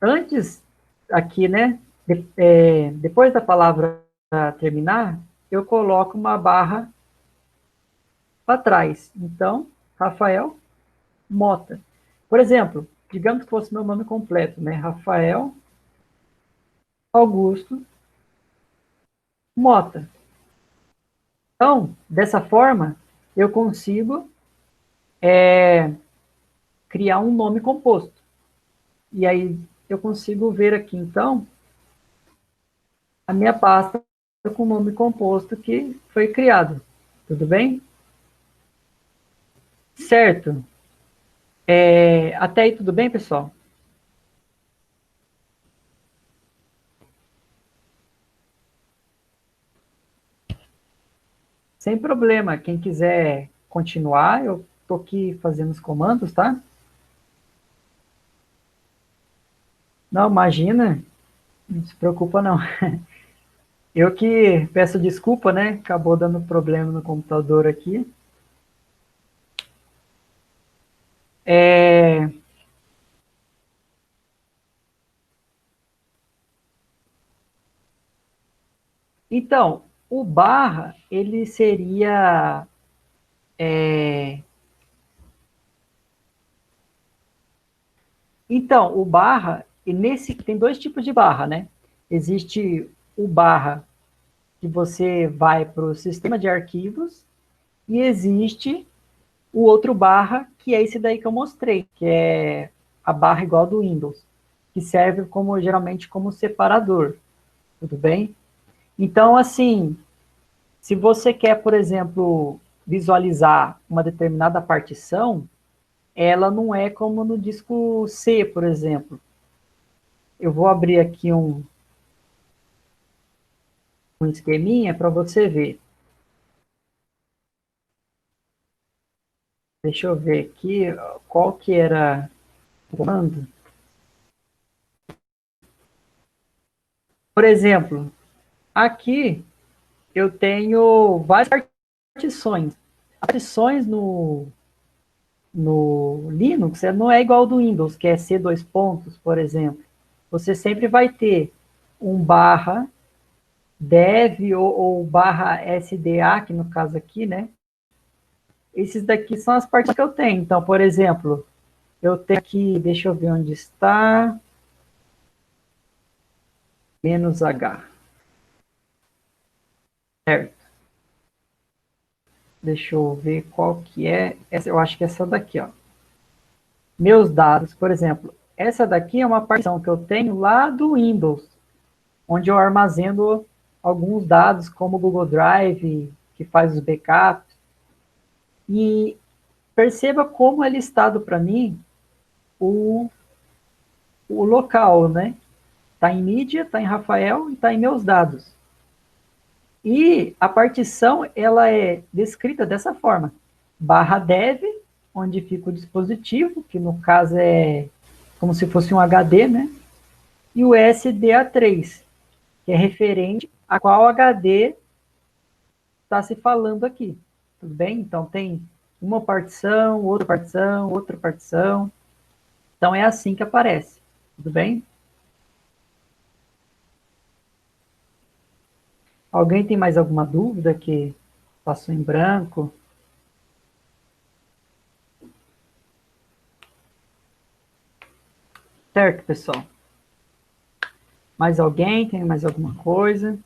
antes, aqui, né, depois da palavra terminar, eu coloco uma barra para trás. Então, Rafael Mota. Por exemplo, digamos que fosse meu nome completo, né, Rafael Augusto Mota. Então, dessa forma, eu consigo criar um nome composto. E aí eu consigo ver aqui, então, a minha pasta com o nome composto que foi criado. Tudo bem? Certo. Até aí tudo bem, pessoal? Sem problema. Quem quiser continuar, eu estou aqui fazendo os comandos, tá? Não, imagina. Não se preocupa, não. Eu que peço desculpa, né? Acabou dando problema no computador aqui. Então, o barra, ele seria... Então, o barra, e nesse tem dois tipos de barra, né? Existe o barra que você vai para o sistema de arquivos e existe o outro barra, que é esse daí que eu mostrei, que é a barra igual do Windows, que serve como geralmente como separador, tudo bem? Então, assim, se você quer, por exemplo, visualizar uma determinada partição, ela não é como no disco C, por exemplo. Eu vou abrir aqui um esqueminha para você ver. Deixa eu ver aqui qual que era o comando. Por exemplo, aqui eu tenho várias partições. Partições no Linux não é igual ao do Windows, que é C dois pontos, por exemplo. Você sempre vai ter um barra dev ou barra SDA, que no caso aqui, né? Esses daqui são as partes que eu tenho. Então, por exemplo, eu tenho aqui, deixa eu ver onde está, -H. Certo. Deixa eu ver qual que é. Essa, eu acho que é essa daqui, ó. Meus dados, por exemplo. Essa daqui é uma partição que eu tenho lá do Windows, onde eu armazeno alguns dados, como o Google Drive, que faz os backups. E perceba como é listado para mim o local, né? Está em mídia, está em Rafael e está em meus dados. E a partição, ela é descrita dessa forma. /dev, onde fica o dispositivo, que no caso é como se fosse um HD, né? E o SDA3, que é referente a qual HD está se falando aqui. Tudo bem? Então tem uma partição, outra partição, outra partição. Então é assim que aparece. Tudo bem? Alguém tem mais alguma dúvida que passou em branco? Certo, pessoal? Mais alguém? Tem mais alguma coisa?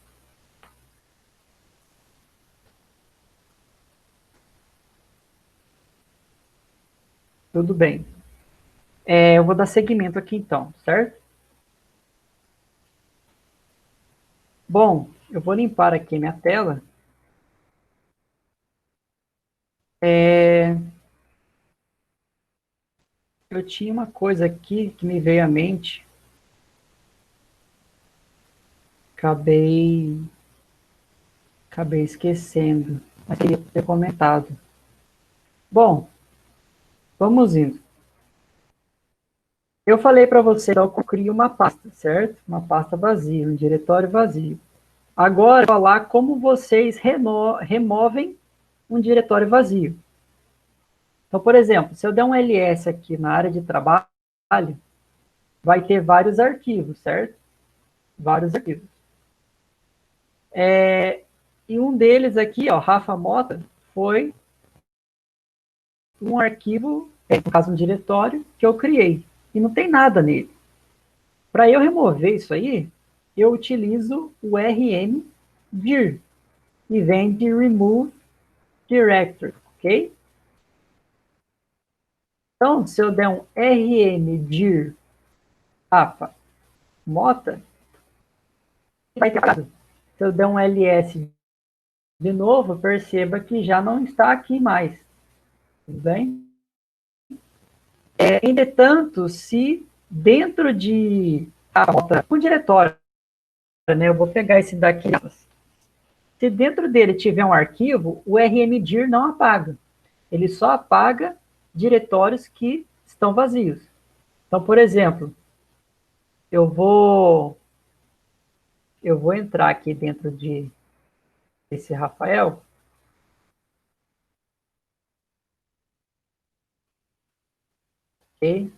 Tudo bem. Eu vou dar seguimento aqui então, certo? Bom, eu vou limpar aqui minha tela. Eu tinha uma coisa aqui que me veio à mente. Acabei esquecendo. Mas queria ter comentado. Bom, vamos indo. Eu falei para você então, que eu crio uma pasta, certo? Uma pasta vazia, um diretório vazio. Agora, eu vou falar como vocês removem um diretório vazio. Então, por exemplo, se eu der um ls aqui na área de trabalho, vai ter vários arquivos, certo? Vários arquivos. E um deles aqui, ó, Rafa Mota, foi um arquivo, no caso um diretório, que eu criei. E não tem nada nele. Para eu remover isso aí, eu utilizo o rmdir, e vem de remove directory, ok? Então, se eu der um rmdir Rafa Mota, vai ter parado. Se eu der um ls de novo, perceba que já não está aqui mais. Tudo bem? Entretanto, se dentro de um diretório, né, eu vou pegar esse daqui, se dentro dele tiver um arquivo, o rmdir não apaga. Ele só apaga diretórios que estão vazios. Então, por exemplo, eu vou entrar aqui dentro de esse Rafael. Ok?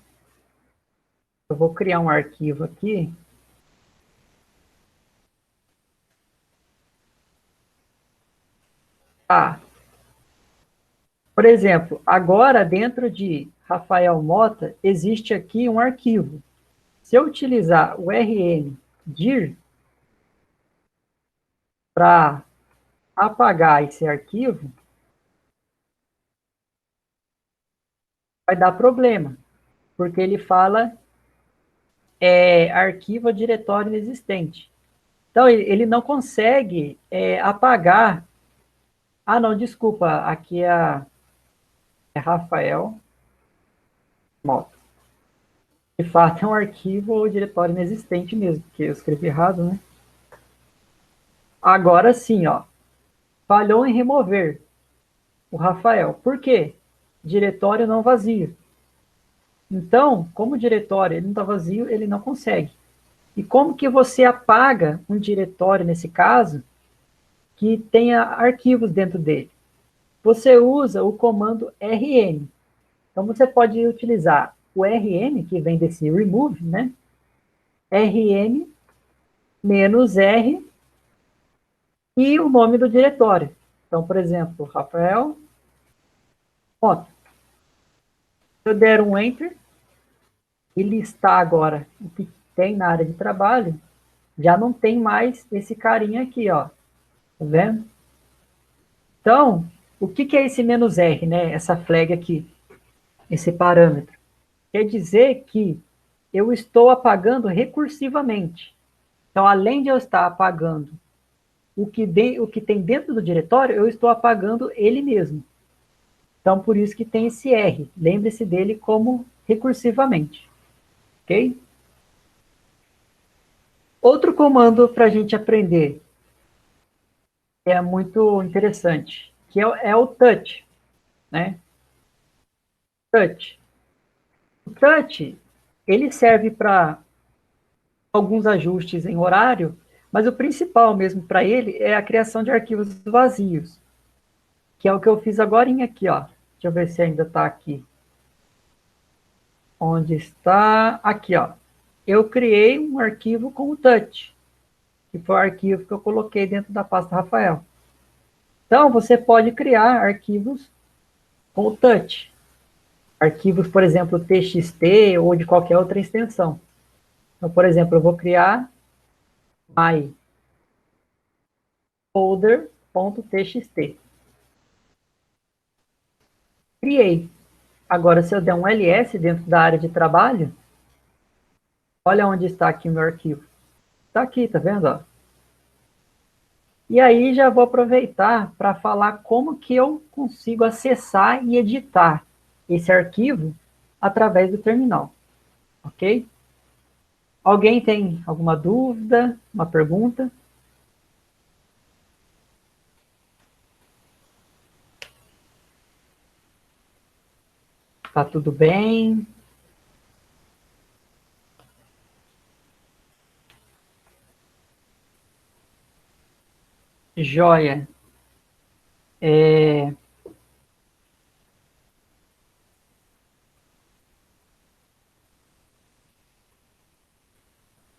Eu vou criar um arquivo aqui. Tá. Por exemplo, agora dentro de Rafael Mota, existe aqui um arquivo. Se eu utilizar o rmdir para apagar esse arquivo, vai dar problema, porque ele fala arquivo ou diretório inexistente. Então, ele não consegue apagar. Ah, não, desculpa, aqui é Rafael Mota. De fato, é um arquivo ou diretório inexistente mesmo, porque eu escrevi errado, né? Agora sim, ó, falhou em remover o Rafael. Por quê? Diretório não vazio. Então, como o diretório ele não está vazio, ele não consegue. E como que você apaga um diretório, nesse caso, que tenha arquivos dentro dele? Você usa o comando rm. Então, você pode utilizar o rm, que vem desse remove, né? rm -r e o nome do diretório. Então, por exemplo, Rafael Mota. Se eu der um Enter e listar agora o que tem na área de trabalho, já não tem mais esse carinha aqui, ó. Tá vendo? Então, o que é esse "-r", né? Essa flag aqui, esse parâmetro. Quer dizer que eu estou apagando recursivamente. Então, além de eu estar apagando o que tem dentro do diretório, eu estou apagando ele mesmo. Então, por isso que tem esse R. Lembre-se dele como recursivamente. Ok? Outro comando para a gente aprender é muito interessante, que é o touch, né? Touch. O touch, ele serve para alguns ajustes em horário, mas o principal mesmo para ele é a criação de arquivos vazios, que é o que eu fiz agora aqui, ó. Deixa eu ver se ainda está aqui. Onde está? Aqui, ó. Eu criei um arquivo com o touch, que foi o arquivo que eu coloquei dentro da pasta Rafael. Então, você pode criar arquivos com o touch. Arquivos, por exemplo, TXT ou de qualquer outra extensão. Então, por exemplo, eu vou criar my folder.txt. Criei. Agora, se eu der um ls dentro da área de trabalho, olha onde está aqui o meu arquivo. Está aqui, tá vendo? Ó? E aí já vou aproveitar para falar como que eu consigo acessar e editar esse arquivo através do terminal. Ok? Alguém tem alguma dúvida, uma pergunta? Tá tudo bem? Joia.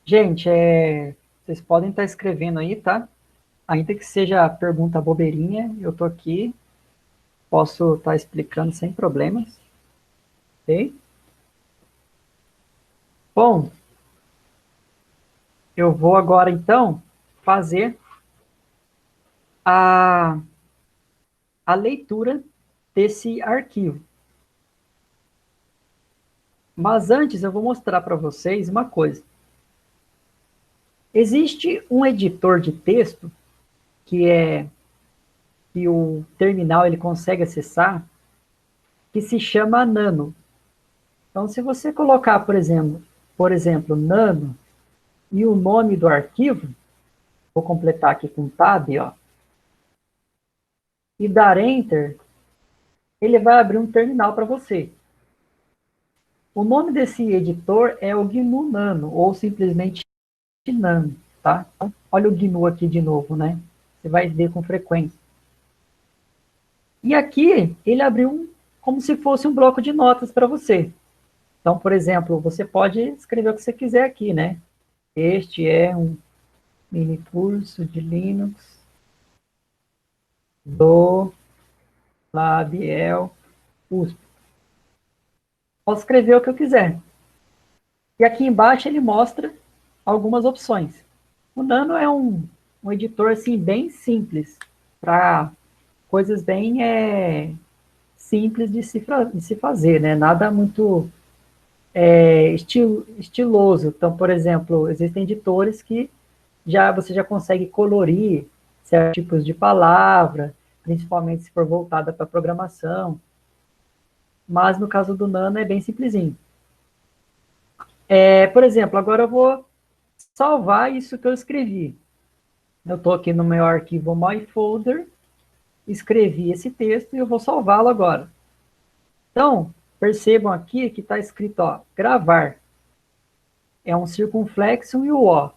Gente, vocês podem estar escrevendo aí, tá? Ainda que seja pergunta bobeirinha, eu tô aqui, posso estar explicando sem problemas, ok? Bom, eu vou agora então fazer a, a leitura desse arquivo. Mas antes eu vou mostrar para vocês uma coisa. Existe um editor de texto que o terminal ele consegue acessar, que se chama Nano. Então, se você colocar, por exemplo, Nano e o nome do arquivo, vou completar aqui com Tab, ó, e dar Enter, ele vai abrir um terminal para você. O nome desse editor é o GNU Nano, ou simplesmente Nano, tá? Olha o GNU aqui de novo, né? Você vai ver com frequência. E aqui, ele abriu como se fosse um bloco de notas para você. Então, por exemplo, você pode escrever o que você quiser aqui, né? Este é um mini curso de Linux do Labiel USP. Posso escrever o que eu quiser. E aqui embaixo ele mostra algumas opções. O Nano é um editor assim bem simples, para coisas bem simples de se fazer, né? Nada muito estiloso. Então, por exemplo, existem editores que você já consegue colorir certos tipos de palavra, principalmente se for voltada para programação. Mas no caso do Nano é bem simplesinho. Por exemplo, agora eu vou salvar isso que eu escrevi. Eu estou aqui no meu arquivo MyFolder, escrevi esse texto e eu vou salvá-lo agora. Então, percebam aqui que está escrito, ó, gravar. É um circunflexo e o O.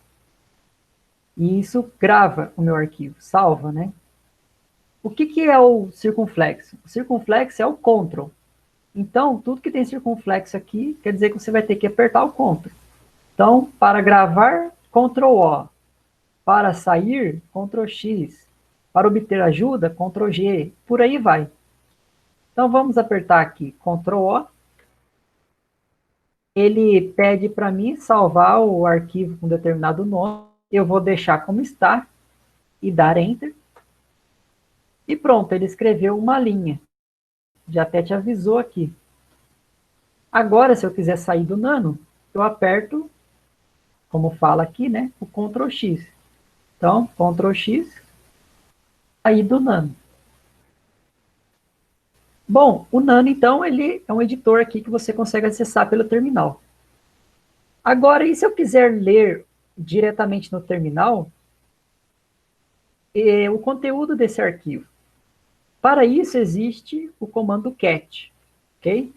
E isso grava o meu arquivo, salva, né? O que é o circunflexo? O circunflexo é o Ctrl. Então, tudo que tem circunflexo aqui, quer dizer que você vai ter que apertar o Ctrl. Então, para gravar, Ctrl O. Para sair, Ctrl X. Para obter ajuda, Ctrl G. Por aí vai. Então, vamos apertar aqui Ctrl O. Ele pede para mim salvar o arquivo com determinado nome. Eu vou deixar como está e dar Enter. E pronto, ele escreveu uma linha. Já até te avisou aqui. Agora, se eu quiser sair do Nano, eu aperto, como fala aqui, né, o Ctrl X. Então, Ctrl X, sair do Nano. Bom, o Nano, então, ele é um editor aqui que você consegue acessar pelo terminal. Agora, e se eu quiser ler diretamente no terminal o conteúdo desse arquivo? Para isso existe o comando cat, ok?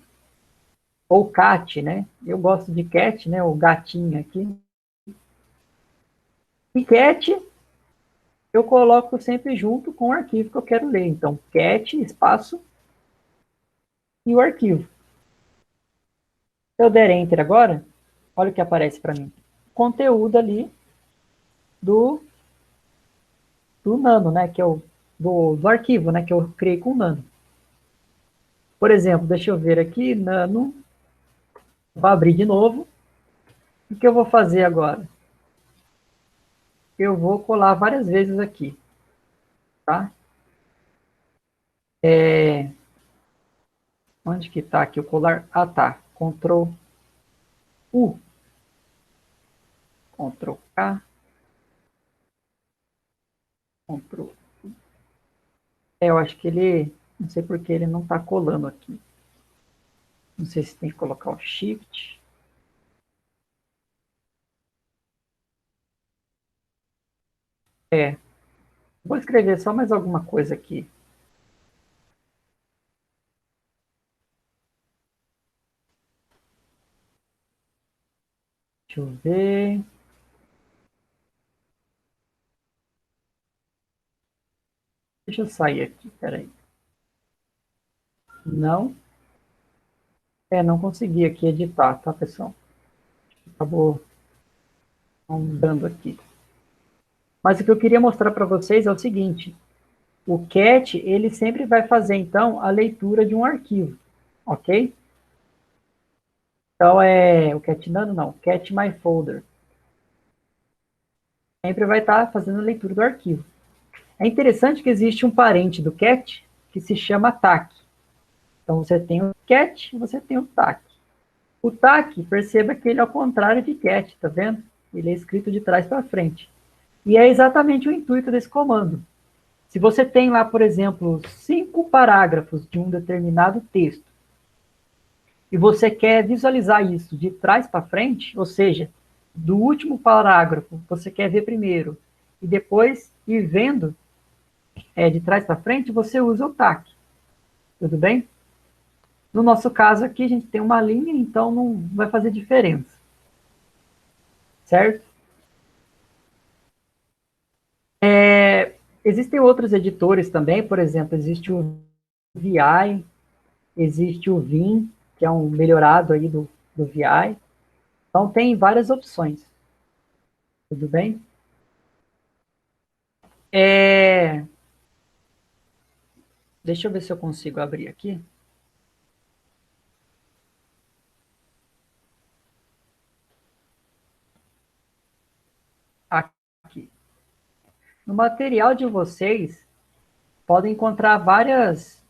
Ou cat, né? Eu gosto de cat, né? O gatinho aqui. E cat eu coloco sempre junto com o arquivo que eu quero ler. Então, cat, espaço, e o arquivo. Se eu der Enter agora, olha o que aparece para mim. Conteúdo ali do, do Nano, né? Que é do arquivo, né? Que eu criei com o Nano. Por exemplo, deixa eu ver aqui, Nano. Vou abrir de novo. O que eu vou fazer agora? Eu vou colar várias vezes aqui, tá? Onde que tá aqui o colar? Ah, tá. Ctrl U. Ctrl K. Ctrl. Eu acho que ele, não sei porque ele não tá colando aqui. Não sei se tem que colocar o Shift. Vou escrever só mais alguma coisa aqui. Deixa eu ver. Deixa eu sair aqui, peraí. Não. Não consegui aqui editar, tá, pessoal? Acabou. Dando aqui. Mas o que eu queria mostrar para vocês é o seguinte, o cat, ele sempre vai fazer, então, a leitura de um arquivo, ok? Então, o cat nano não, cat my folder. Sempre vai estar fazendo a leitura do arquivo. É interessante que existe um parente do cat que se chama tac. Então, você tem o cat, você tem o tac. O tac, perceba que ele é ao contrário de cat, tá vendo? Ele é escrito de trás para frente. E é exatamente o intuito desse comando. Se você tem lá, por exemplo, 5 parágrafos de um determinado texto, e você quer visualizar isso de trás para frente, ou seja, do último parágrafo, você quer ver primeiro, e depois ir vendo de trás para frente, você usa o TAC. Tudo bem? No nosso caso aqui, a gente tem uma linha, então não vai fazer diferença. Certo? Existem outros editores também, por exemplo, existe o VI, existe o Vim, que é um melhorado aí do VI. Então, tem várias opções. Tudo bem? Deixa eu ver se eu consigo abrir aqui. Aqui. No material de vocês, podem encontrar várias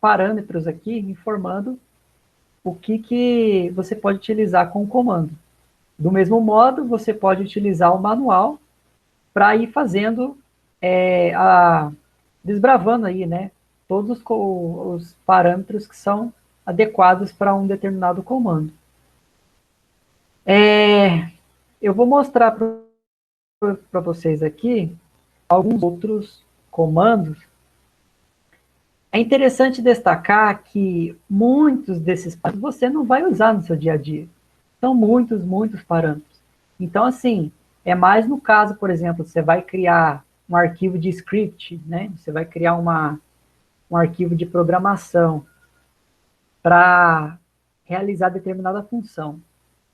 parâmetros aqui informando o que você pode utilizar com o comando. Do mesmo modo, você pode utilizar o manual para ir fazendo, desbravando aí, né, todos os parâmetros que são adequados para um determinado comando. Eu vou mostrar para vocês aqui alguns outros comandos. É interessante destacar que muitos desses parâmetros você não vai usar no seu dia a dia. São muitos parâmetros. Então, assim, é mais no caso, por exemplo, você vai criar um arquivo de script, né? Você vai criar um arquivo de programação para realizar determinada função.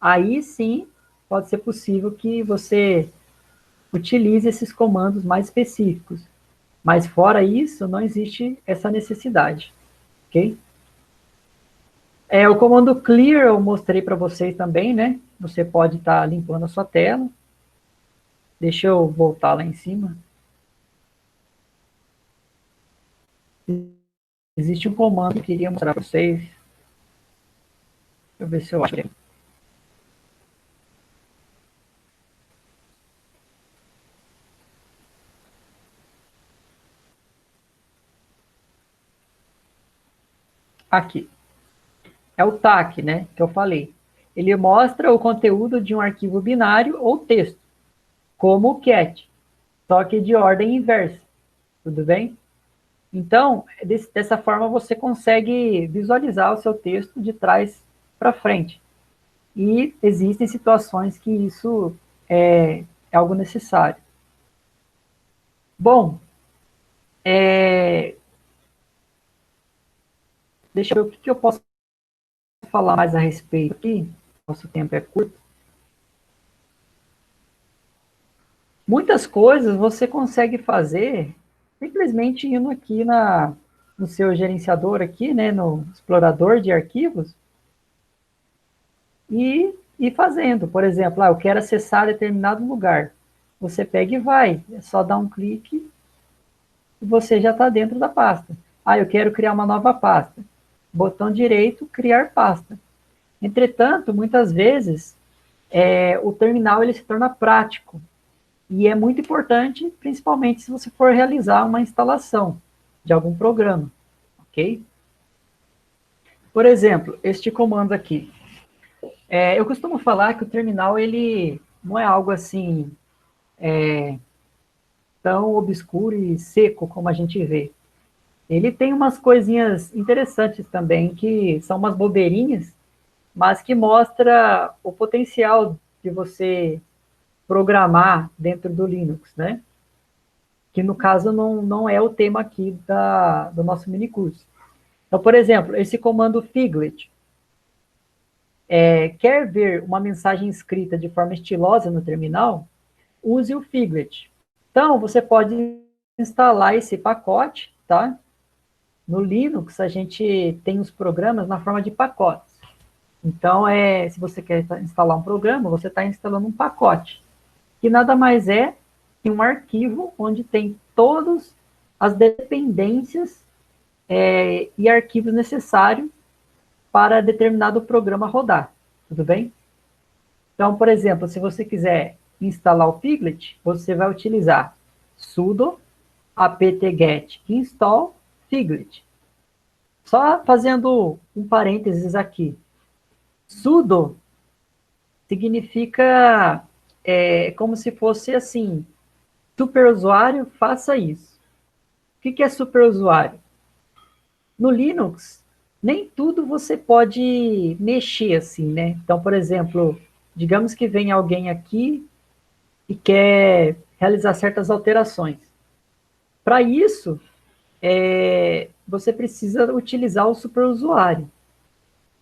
Aí sim, pode ser possível que você utilize esses comandos mais específicos. Mas fora isso, não existe essa necessidade, ok? O comando clear eu mostrei para vocês também, né? Você pode estar limpando a sua tela. Deixa eu voltar lá em cima. Existe um comando que eu queria mostrar para vocês. Deixa eu ver se eu acho. Aqui. É o TAC, né? Que eu falei. Ele mostra o conteúdo de um arquivo binário ou texto, como o CAT, só que de ordem inversa. Tudo bem? Então, dessa forma você consegue visualizar o seu texto de trás para frente. E existem situações que isso é algo necessário. Bom, deixa eu ver o que eu posso falar mais a respeito aqui. Nosso tempo é curto. Muitas coisas você consegue fazer simplesmente indo aqui no seu gerenciador aqui, né, no explorador de arquivos, e fazendo. Por exemplo, eu quero acessar determinado lugar. Você pega e vai. É só dar um clique e você já está dentro da pasta. Eu quero criar uma nova pasta. Botão direito, criar pasta. Entretanto, muitas vezes, o terminal ele se torna prático. E é muito importante, principalmente se você for realizar uma instalação de algum programa, ok? Por exemplo, este comando aqui. Eu costumo falar que o terminal, ele não é algo assim, tão obscuro e seco como a gente vê. Ele tem umas coisinhas interessantes também, que são umas bobeirinhas, mas que mostra o potencial de você programar dentro do Linux, né? Que no caso não é o tema aqui do nosso minicurso. Então, por exemplo, esse comando figlet, quer ver uma mensagem escrita de forma estilosa no terminal, use o Figlet. Então, você pode instalar esse pacote, tá? No Linux, a gente tem os programas na forma de pacotes. Então, se você quer instalar um programa, você está instalando um pacote, que nada mais é que um arquivo onde tem todas as dependências e arquivos necessários para determinado programa rodar. Tudo bem? Então, por exemplo, se você quiser instalar o Piglet, você vai utilizar sudo apt-get install Piglet. Só fazendo um parênteses aqui. Sudo significa como se fosse assim, superusuário, faça isso. O que é superusuário? No Linux, nem tudo você pode mexer assim, né? Então, por exemplo, digamos que vem alguém aqui e quer realizar certas alterações. Para isso, você precisa utilizar o superusuário.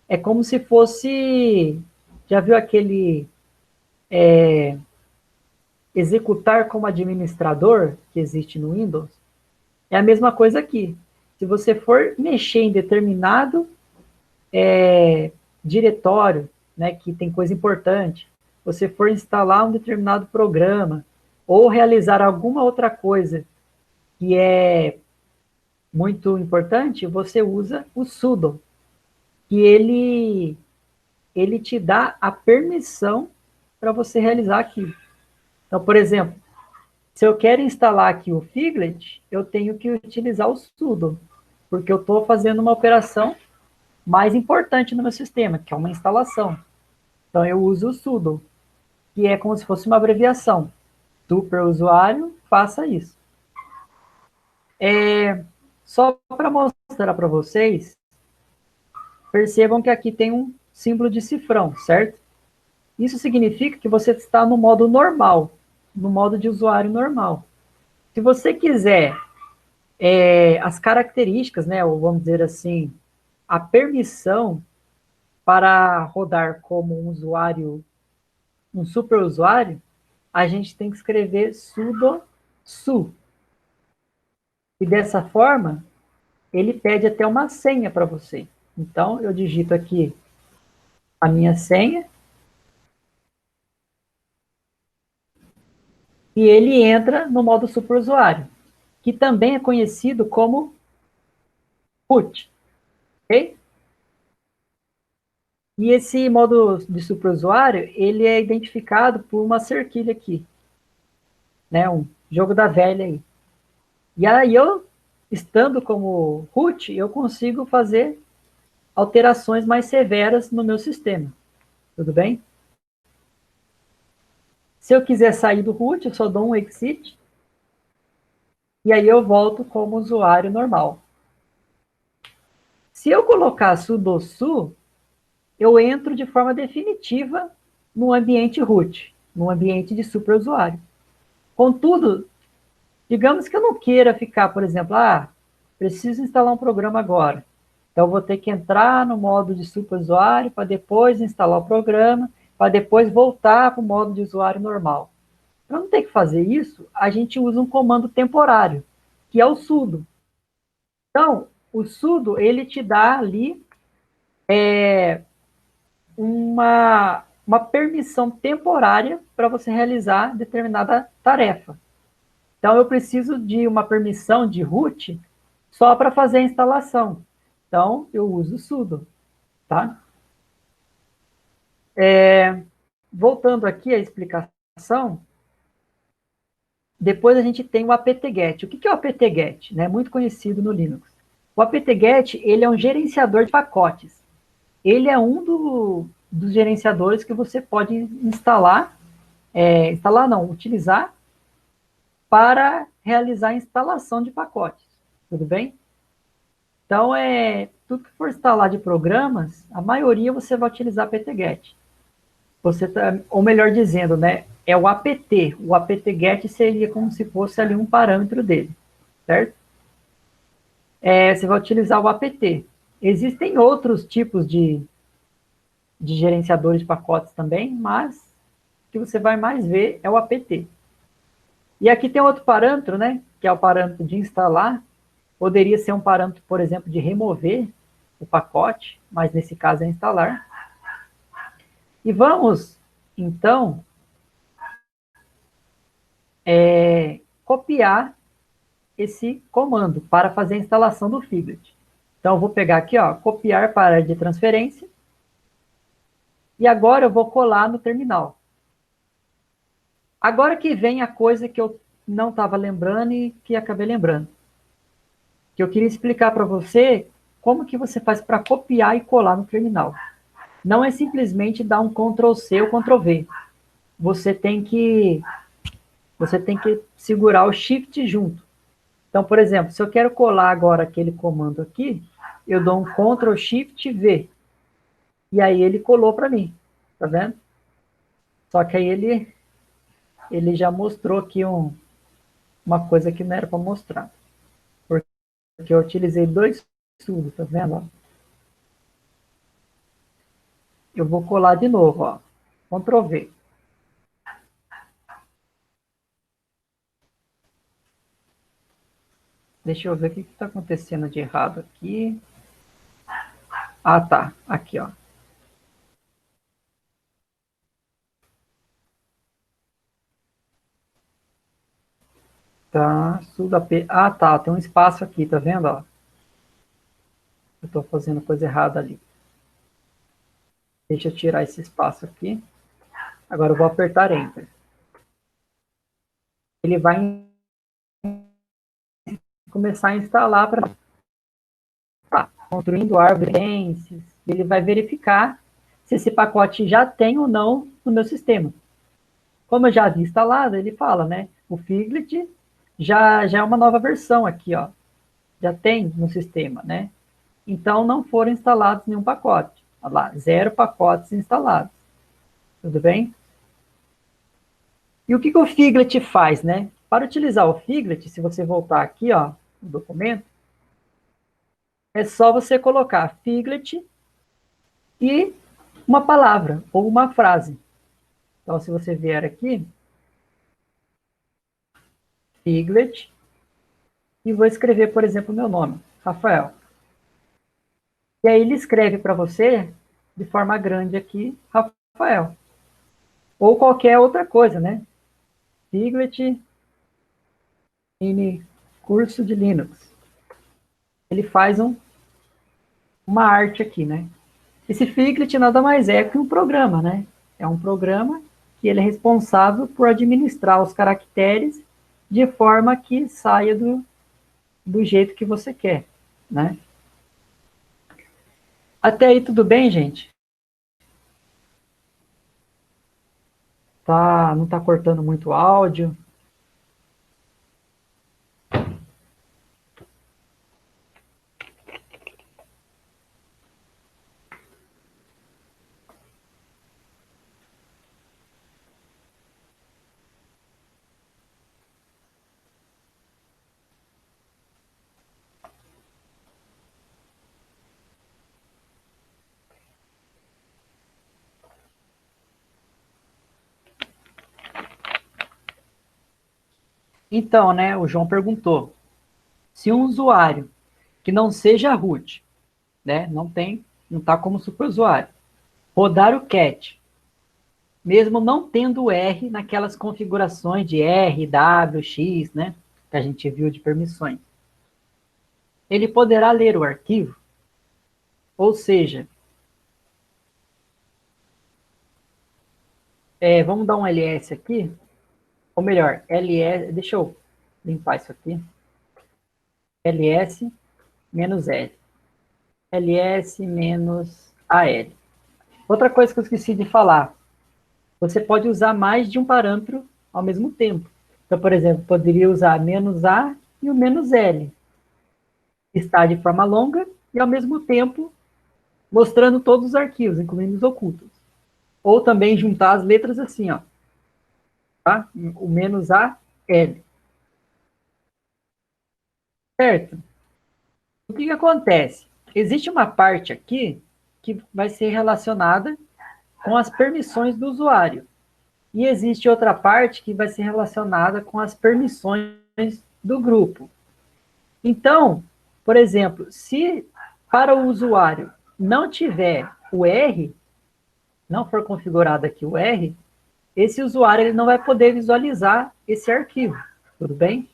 É como se fosse, já viu aquele executar como administrador que existe no Windows? É a mesma coisa aqui. Se você for mexer em determinado diretório, né, que tem coisa importante, você for instalar um determinado programa ou realizar alguma outra coisa que é muito importante, você usa o sudo, que ele te dá a permissão para você realizar aquilo. Então, por exemplo, se eu quero instalar aqui o Figlet, eu tenho que utilizar o sudo, porque eu estou fazendo uma operação mais importante no meu sistema, que é uma instalação. Então, eu uso o sudo, que é como se fosse uma abreviação. Superusuário, faça isso. Só para mostrar para vocês, percebam que aqui tem um símbolo de cifrão, certo? Isso significa que você está no modo normal, no modo de usuário normal. Se você quiser as características, né, ou vamos dizer assim, a permissão para rodar como um usuário, um superusuário, a gente tem que escrever sudo su. E dessa forma, ele pede até uma senha para você. Então, eu digito aqui a minha senha e ele entra no modo superusuário, que também é conhecido como root, ok? E esse modo de superusuário, ele é identificado por uma cerquilha aqui, né? Um jogo da velha aí. E aí eu, estando como root, eu consigo fazer alterações mais severas no meu sistema. Tudo bem? Se eu quiser sair do root, eu só dou um exit e aí eu volto como usuário normal. Se eu colocar sudo su, eu entro de forma definitiva no ambiente root, no ambiente de superusuário. Contudo, digamos que eu não queira ficar, por exemplo, preciso instalar um programa agora. Então, eu vou ter que entrar no modo de superusuário para depois instalar o programa, para depois voltar para o modo de usuário normal. Para não ter que fazer isso, a gente usa um comando temporário, que é o sudo. Então, o sudo, ele te dá ali uma permissão temporária para você realizar determinada tarefa. Então, eu preciso de uma permissão de root só para fazer a instalação. Então, eu uso sudo, tá? Voltando aqui à explicação, depois a gente tem o apt-get. O que é o apt-get? Né? Muito conhecido no Linux. O apt-get, ele é um gerenciador de pacotes. Ele é um dos gerenciadores que você pode instalar, utilizar para realizar a instalação de pacotes. Tudo bem? Então, tudo que for instalar de programas, a maioria você vai utilizar apt-get. Ou melhor dizendo, né, é o apt. O apt-get seria como se fosse ali um parâmetro dele, certo? Você vai utilizar o apt. Existem outros tipos de de gerenciadores de pacotes também, mas o que você vai mais ver é o apt. E aqui tem outro parâmetro, né, que é o parâmetro de instalar. Poderia ser um parâmetro, por exemplo, de remover o pacote, mas nesse caso é instalar. E vamos, então, copiar esse comando para fazer a instalação do Figlet. Então, eu vou pegar aqui, ó, copiar para a área de transferência. E agora eu vou colar no terminal. Agora que vem a coisa que eu não estava lembrando e que acabei lembrando. Que eu queria explicar para você como que você faz para copiar e colar no terminal. Não é simplesmente dar um Ctrl+C ou Ctrl+V. Você tem que segurar o Shift junto. Então, por exemplo, se eu quero colar agora aquele comando aqui, eu dou um Ctrl+Shift+V. E aí ele colou para mim. Tá vendo? Só que aí ele já mostrou aqui uma coisa que não era para mostrar. Porque eu utilizei dois sudo, tá vendo? Ó? Eu vou colar de novo, ó. Ctrl+V. Deixa eu ver o que está acontecendo de errado aqui. Ah, tá. Aqui, ó. Tá, sudo AP. Ah, tá. Tem um espaço aqui, tá vendo? Ó? Eu estou fazendo coisa errada ali. Deixa eu tirar esse espaço aqui. Agora eu vou apertar Enter. Ele vai começar a instalar para construindo árvores. Ele vai verificar se esse pacote já tem ou não no meu sistema. Como eu já havia instalado, ele fala, né? O Figlet já é uma nova versão aqui, ó. Já tem no sistema, né? Então, não foram instalados nenhum pacote. Olha lá, 0 pacotes instalados. Tudo bem? E o que o Figlet faz, né? Para utilizar o Figlet, se você voltar aqui, ó, no documento, é só você colocar Figlet e uma palavra ou uma frase. Então, se você vier aqui, Figlet, e vou escrever, por exemplo, o meu nome, Rafael. E aí ele escreve para você, de forma grande aqui, Rafael. Ou qualquer outra coisa, né? Figlet mini curso de Linux. Ele faz uma arte aqui, né? Esse Figlet nada mais é que um programa, né? É um programa que ele é responsável por administrar os caracteres de forma que saia do jeito que você quer, né? Até aí tudo bem, gente? Tá, não tá cortando muito áudio? Então, né, o João perguntou, se um usuário que não seja root, né, não está como superusuário, rodar o cat, mesmo não tendo R naquelas configurações de R, W, X, né, que a gente viu de permissões, ele poderá ler o arquivo, ou seja, vamos dar um ls aqui, ou melhor, ls, deixa eu limpar isso aqui, ls menos L, ls menos AL. Outra coisa que eu esqueci de falar, você pode usar mais de um parâmetro ao mesmo tempo. Então, por exemplo, poderia usar menos A e o menos L. Está de forma longa e, ao mesmo tempo, mostrando todos os arquivos, incluindo os ocultos. Ou também juntar as letras assim, ó. Tá? O menos A, L. Certo? O que acontece? Existe uma parte aqui que vai ser relacionada com as permissões do usuário. E existe outra parte que vai ser relacionada com as permissões do grupo. Então, por exemplo, se para o usuário não tiver o R, não for configurado aqui o R, esse usuário ele não vai poder visualizar esse arquivo, tudo bem?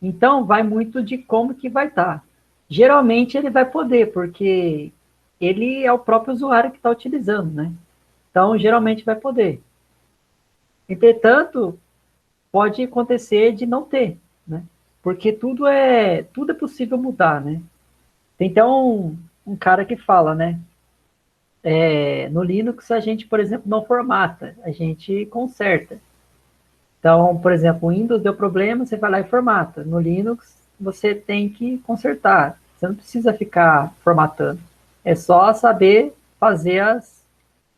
Então, vai muito de como que vai estar. Geralmente, ele vai poder, porque ele é o próprio usuário que está utilizando, né? Então, geralmente vai poder. Entretanto, pode acontecer de não ter, né? Porque tudo é possível mudar, né? Tem até um cara que fala, né? No Linux, a gente, por exemplo, não formata, a gente conserta. Então, por exemplo, o Windows deu problema, você vai lá e formata. No Linux, você tem que consertar. Você não precisa ficar formatando. É só saber fazer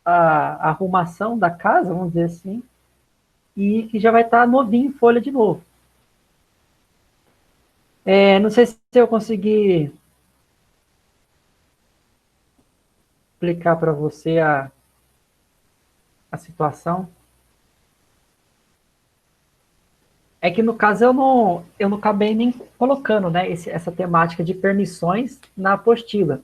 a arrumação da casa, vamos dizer assim, e que já vai estar novinho em folha de novo. Não sei se eu consegui explicar para você a situação. É que no caso eu não acabei nem colocando, né, essa temática de permissões na apostila.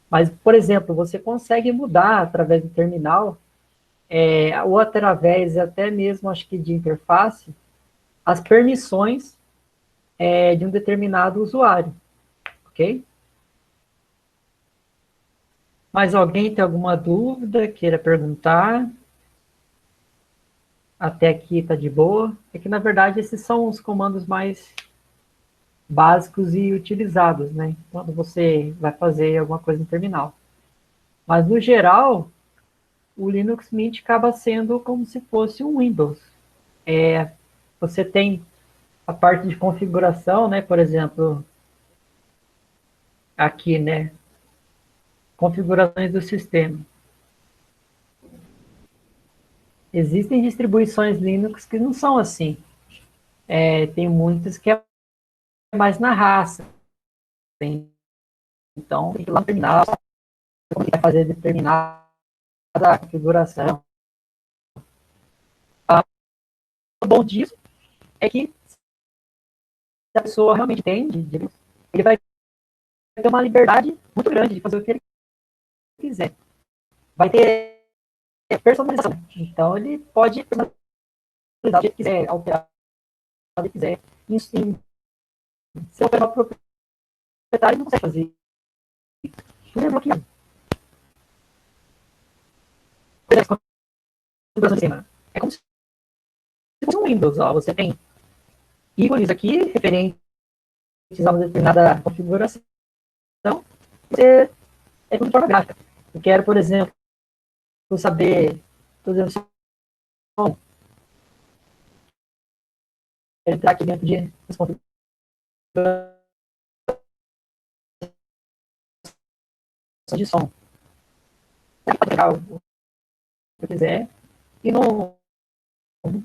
Mas, por exemplo, você consegue mudar através do terminal, ou através até mesmo, acho que de interface, as permissões de um determinado usuário, ok? Mais alguém tem alguma dúvida, queira perguntar? Até aqui está de boa. É que, na verdade, esses são os comandos mais básicos e utilizados, né? Quando você vai fazer alguma coisa no terminal. Mas, no geral, o Linux Mint acaba sendo como se fosse um Windows. Você tem a parte de configuração, né? Por exemplo, aqui, né? Configurações do sistema. Existem distribuições Linux que não são assim. Tem muitas que é mais na raça. Então, tem que ir lá no terminal, como que vai fazer determinada configuração. O bom disso é que se a pessoa realmente entende, ele vai ter uma liberdade muito grande de fazer o que ele quiser. Vai ter personalização. Então, ele pode personalizar do jeito que quiser, alterar do jeito que quiser. Se eu pegar o proprietário, não consegue fazer. Tudo é bloqueado. Por exemplo, configuração de sistema. É como se fosse um Windows. Ó. Você tem ícones aqui, referentes a uma determinada configuração. Você é tudo de forma gráfica. Eu quero, por exemplo, saber, estou dizendo som, entrar aqui dentro de configurações de som. Pode pegar o que eu quiser. E não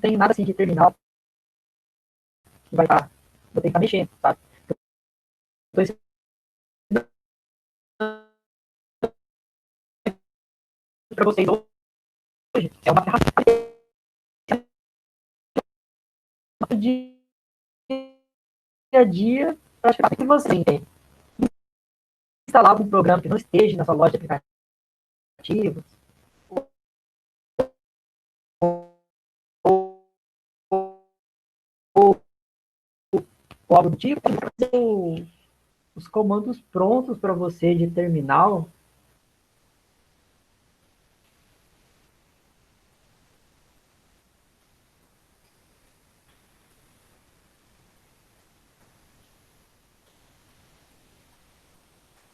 tem nada assim de terminal que vai estar. Vou ter que estar mexendo, sabe? Estou ensinando para vocês hoje. É uma ferramenta de dia a dia para que você tem. Instalar algum programa que não esteja na sua loja de aplicativos, ou algo do tipo, os comandos prontos para você de terminal.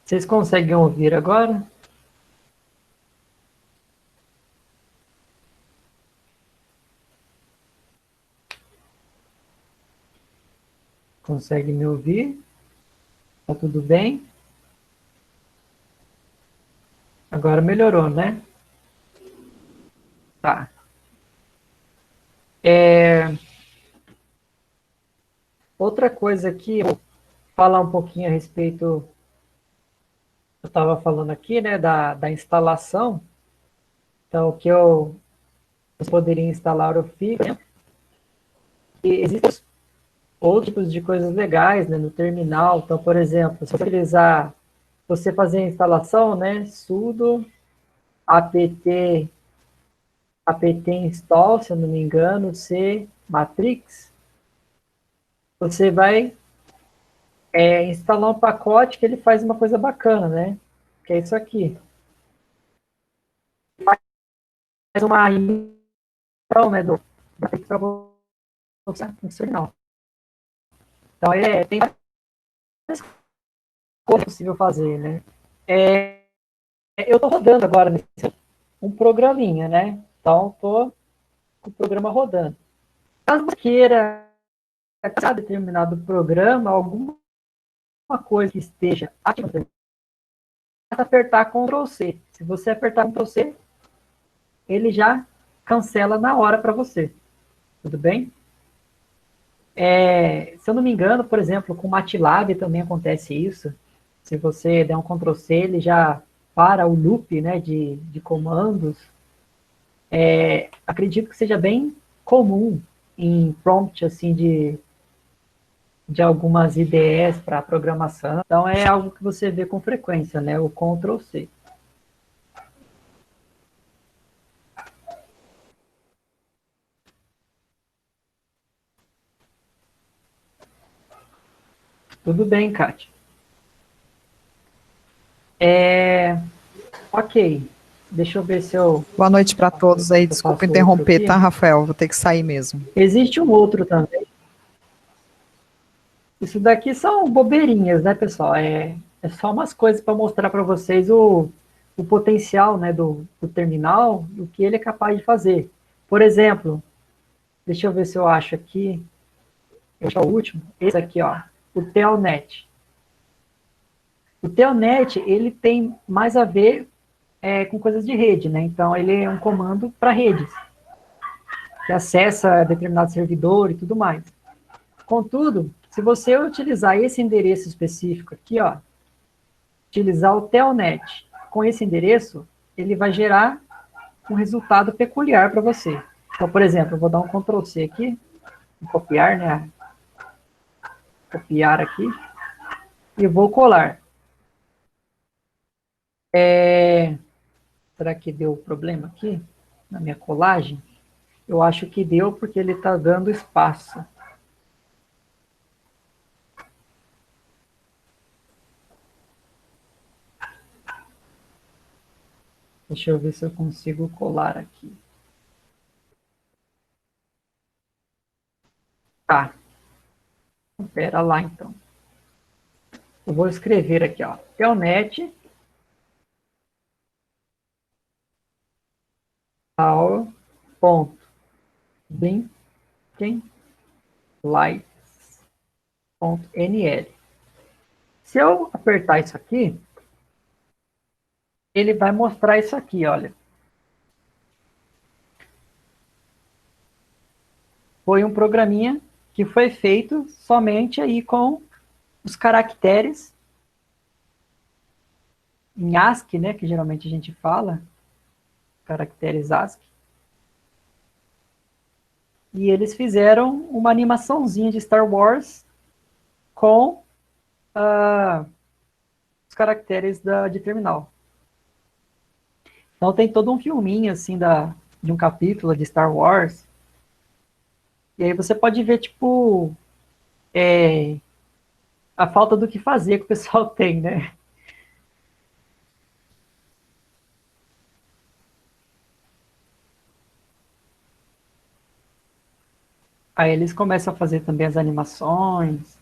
Vocês conseguem ouvir agora? Consegue me ouvir? Tá tudo bem? Agora melhorou, né? Tá. Outra coisa aqui, eu vou falar um pouquinho a respeito, eu estava falando aqui, né, da instalação. Então, o que você poderia instalar o Figma. E existem outros tipos de coisas legais, né, no terminal. Então, por exemplo, se você fazer a instalação, né, sudo apt install, se eu não me engano, c matrix, você vai instalar um pacote que ele faz uma coisa bacana, né? Que é isso aqui. Faz uma então, né, do matrix para você no terminal. Então, tem várias coisas possível fazer, né? Eu estou rodando agora um programinha, né? Então, estou com o programa rodando. Caso você queira, a determinado programa, alguma coisa que esteja ativa, apertar Ctrl C. Se você apertar Ctrl C, ele já cancela na hora para você. Tudo bem? Se eu não me engano, por exemplo, com o MATLAB também acontece isso. Se você der um Ctrl C, ele já para o loop, né, de comandos. Acredito que seja bem comum em prompt assim de algumas IDEs para programação. Então é algo que você vê com frequência, né? O Ctrl C. Tudo bem, Kátia. Ok. Deixa eu ver se eu... Boa noite para todos aí. Desculpa interromper, tá, Rafael? Vou ter que sair mesmo. Existe um outro também. Isso daqui são bobeirinhas, né, pessoal? É só umas coisas para mostrar para vocês o potencial, né, do terminal e o que ele é capaz de fazer. Por exemplo, deixa eu ver se eu acho aqui. Esse é o último. Esse aqui, ó. O Telnet. O Telnet, ele tem mais a ver com coisas de rede, né? Então, ele é um comando para redes, que acessa determinado servidor e tudo mais. Contudo, se você utilizar esse endereço específico aqui, ó, utilizar o Telnet com esse endereço, ele vai gerar um resultado peculiar para você. Então, por exemplo, eu vou dar um Ctrl C aqui, copiar, né? Copiar aqui, e vou colar. Será que deu problema aqui na minha colagem? Eu acho que deu porque ele está dando espaço. Deixa eu ver se eu consigo colar aqui. Tá. Espera lá, então. Eu vou escrever aqui, ó. Telnet blinking lights.nl. Se eu apertar isso aqui, ele vai mostrar isso aqui, olha. Foi um programinha que foi feito somente aí com os caracteres em ASCII, né, que geralmente a gente fala, caracteres ASCII. E eles fizeram uma animaçãozinha de Star Wars com os caracteres de terminal. Então tem todo um filminho, assim, de um capítulo de Star Wars. E aí você pode ver, tipo, a falta do que fazer que o pessoal tem, né? Aí eles começam a fazer também as animações.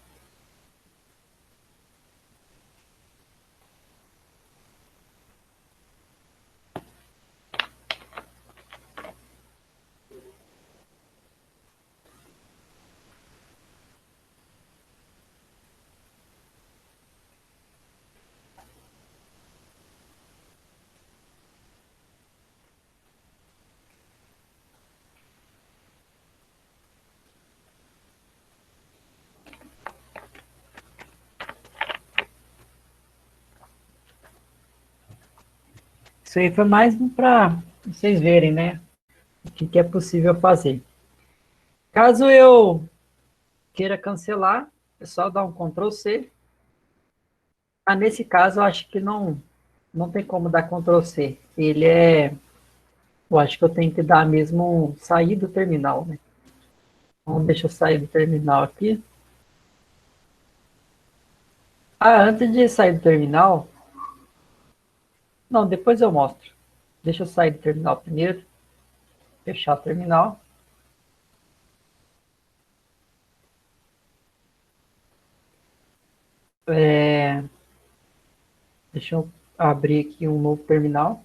Isso aí foi mais para vocês verem, né? O que é possível fazer. Caso eu queira cancelar, é só dar um Ctrl C. Nesse caso, eu acho que não tem como dar Ctrl C. Eu acho que eu tenho que dar mesmo sair do terminal, né? Então, deixa eu sair do terminal aqui. Antes de sair do terminal, não, depois eu mostro. Deixa eu sair do terminal primeiro, fechar o terminal. Deixa eu abrir aqui um novo terminal.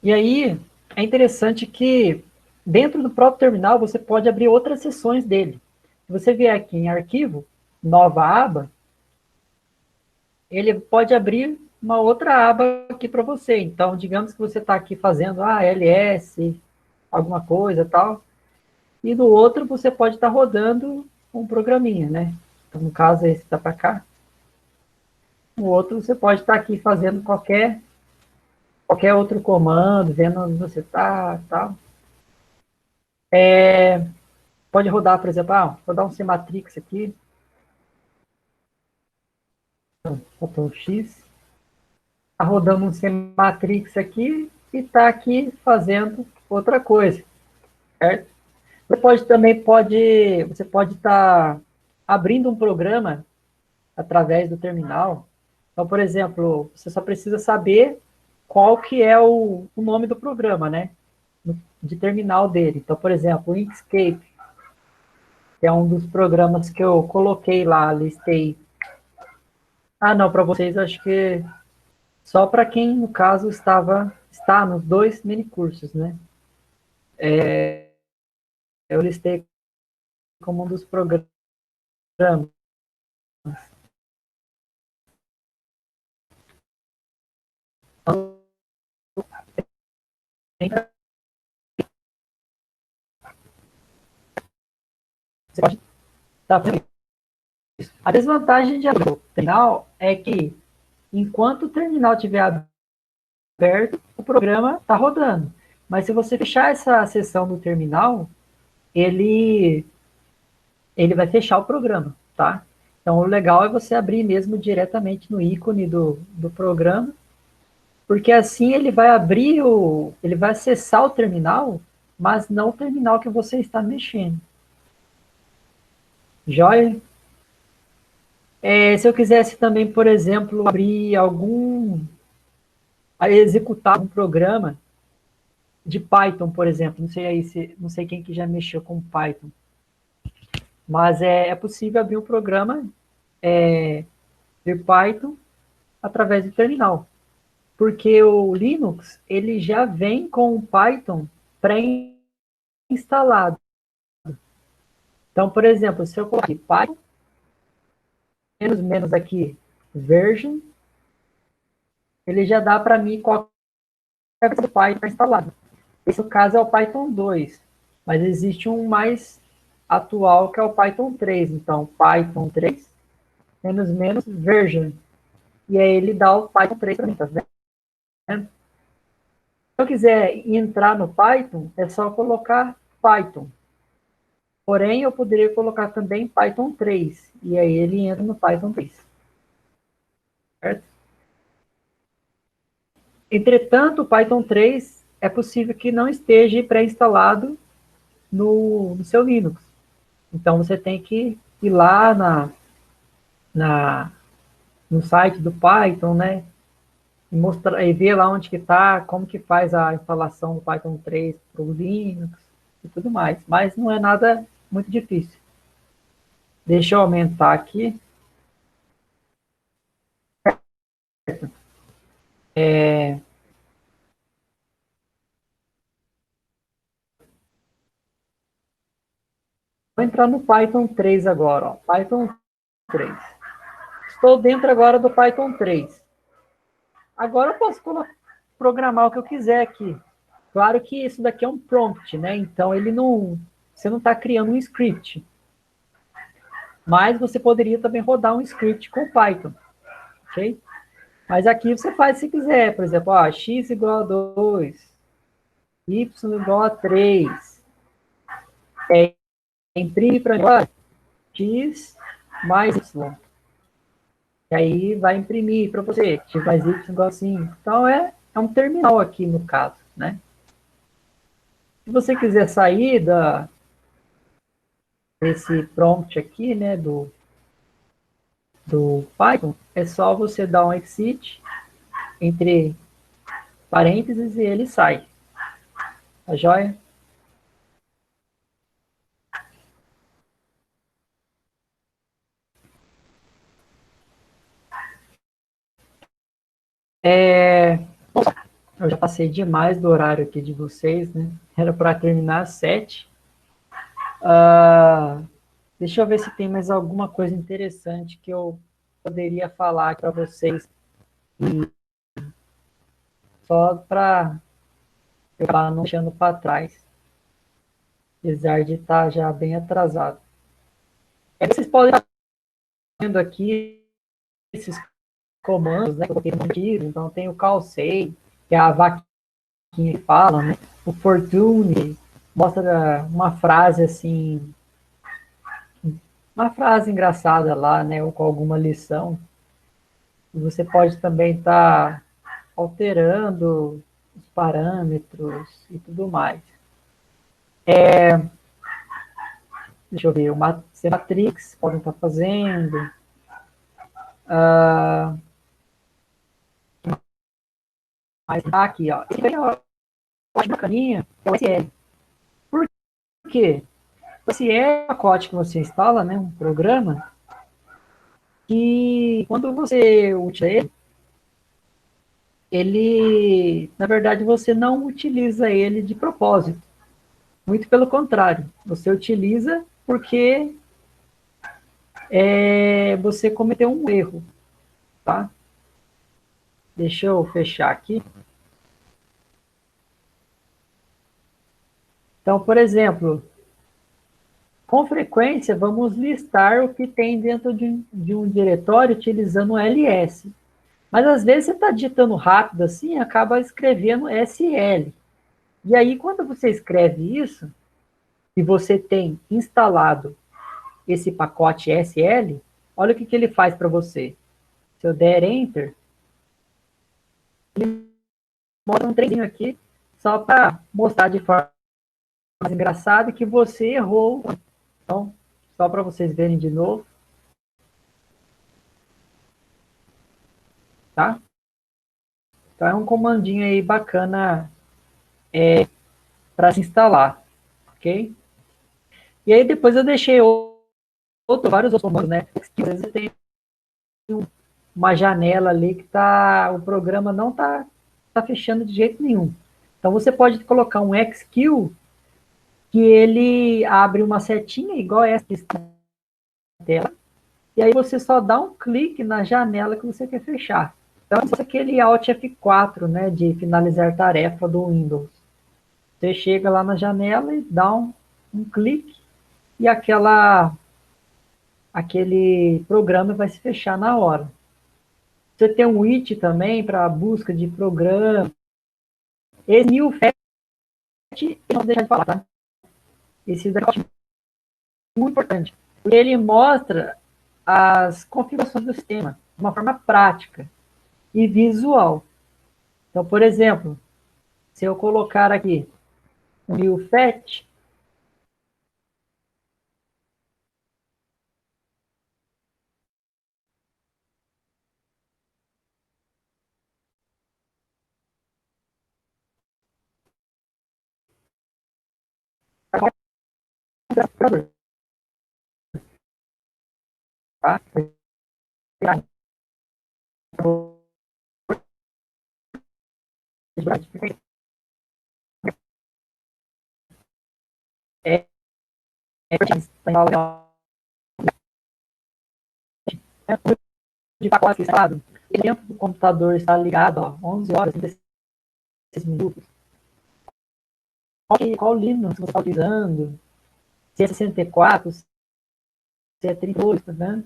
E aí, é interessante que dentro do próprio terminal você pode abrir outras seções dele. Se você vier aqui em arquivo, nova aba, ele pode abrir uma outra aba aqui para você. Então, digamos que você está aqui fazendo LS, alguma coisa tal, e no outro você pode estar rodando um programinha, né? Então, no caso, esse está para cá. No outro, você pode estar aqui fazendo qualquer outro comando, vendo onde você está, tal. Pode rodar, por exemplo, rodar um Cmatrix aqui, Ctrl X, está rodando um Cmatrix aqui e está aqui fazendo outra coisa, certo? Você pode estar abrindo um programa através do terminal. Então, por exemplo, você só precisa saber qual que é o nome do programa, né? De terminal dele. Então, por exemplo, o Inkscape, que é um dos programas que eu coloquei lá, listei. Não, para vocês, acho que só para quem, no caso, está nos dois minicursos, né? Eu listei como um dos programas. Você pode estar vendo isso. A desvantagem de abrir o terminal é que, enquanto o terminal estiver aberto, o programa está rodando. Mas se você fechar essa seção do terminal, ele vai fechar o programa, tá? Então, o legal é você abrir mesmo diretamente no ícone do programa, porque assim ele vai ele vai acessar o terminal, mas não o terminal que você está mexendo. Joia? Se eu quisesse também, por exemplo, executar um programa de Python, por exemplo, não sei quem que já mexeu com Python, mas é possível abrir um programa de Python através do terminal, porque o Linux ele já vem com o Python pré-instalado. Então, por exemplo, se eu colocar Python menos aqui version, ele já dá para mim qualquer do Python instalado. Esse no caso é o Python 2, mas existe um mais atual que é o Python 3. Então, Python 3 menos version. E aí ele dá o Python 3 para mim, tá vendo? Se eu quiser entrar no Python, é só colocar Python. Porém, eu poderia colocar também Python 3. E aí ele entra no Python 3. Certo? Entretanto, o Python 3 é possível que não esteja pré-instalado no seu Linux. Então, você tem que ir lá no site do Python, né? E ver lá onde que está, como que faz a instalação do Python 3 para o Linux e tudo mais. Mas não é nada muito difícil. Deixa eu aumentar aqui. Vou entrar no Python 3 agora, ó. Python 3. Estou dentro agora do Python 3. Agora eu posso programar o que eu quiser aqui. Claro que isso daqui é um prompt, né? Então ele não, você não está criando um script. Mas você poderia também rodar um script com Python, ok? Mas aqui você faz se quiser, por exemplo, ó, x igual a 2, y igual a 3, imprime para mim, ó, x mais y. E aí vai imprimir para você, x mais y igual a 5. Então é um terminal aqui no caso, né? Se você quiser sair desse prompt aqui, né, do Python, é só você dar um exit entre parênteses e ele sai. Tá joia? Eu já passei demais do horário aqui de vocês, né? Era para terminar às 7. Deixa eu ver se tem mais alguma coisa interessante que eu poderia falar para vocês. Só para eu acabar não deixando para trás. Apesar de estar já bem atrasado. Vocês podem estar vendo aqui esses comandos, né? Que eu coloquei no tiro. Então tem o calcei, que é a vaquinha que fala, né? O fortune mostra uma frase assim, uma frase engraçada lá, né? Ou com alguma lição. Você pode também estar alterando os parâmetros e tudo mais. Deixa eu ver, o Matrix podem estar fazendo. Mas aqui, ó, esse aí é uma bacaninha, é o SL. Por quê? Esse é um pacote que você instala, né, um programa, que quando você utiliza ele, na verdade, você não utiliza ele de propósito. Muito pelo contrário, você utiliza porque você cometeu um erro, tá? Deixa eu fechar aqui. Então, por exemplo, com frequência vamos listar o que tem dentro de um diretório utilizando o ls. Mas às vezes você está digitando rápido assim, acaba escrevendo SL. E aí, quando você escreve isso, e você tem instalado esse pacote SL, olha o que ele faz para você. Se eu der Enter, ele mostra um trenzinho aqui, só para mostrar de forma mais engraçada que você errou. Então, só para vocês verem de novo. Tá? Então, é um comandinho aí bacana para se instalar. Ok? E aí, depois eu deixei vários outros comandos, né? Às vezes tem uma janela ali que o programa não está fechando de jeito nenhum. Então, você pode colocar um XQ que ele abre uma setinha igual essa que está na tela, e aí você só dá um clique na janela que você quer fechar. Então, é aquele Alt F4, né, de finalizar tarefa do Windows. Você chega lá na janela e dá um clique e aquele programa vai se fechar na hora. Você tem um IT também para busca de programa. Esse new fetch, não deixa de falar, tá? Esse daqui é muito importante. Porque ele mostra as configurações do sistema de uma forma prática e visual. Então, por exemplo, se eu colocar aqui o new fetch, tá? É, de pacote instalado, o tempo do computador está ligado, ó, 11 horas e 36 minutos. Qual Linux você está utilizando? se é 64, se é 32, tá vendo?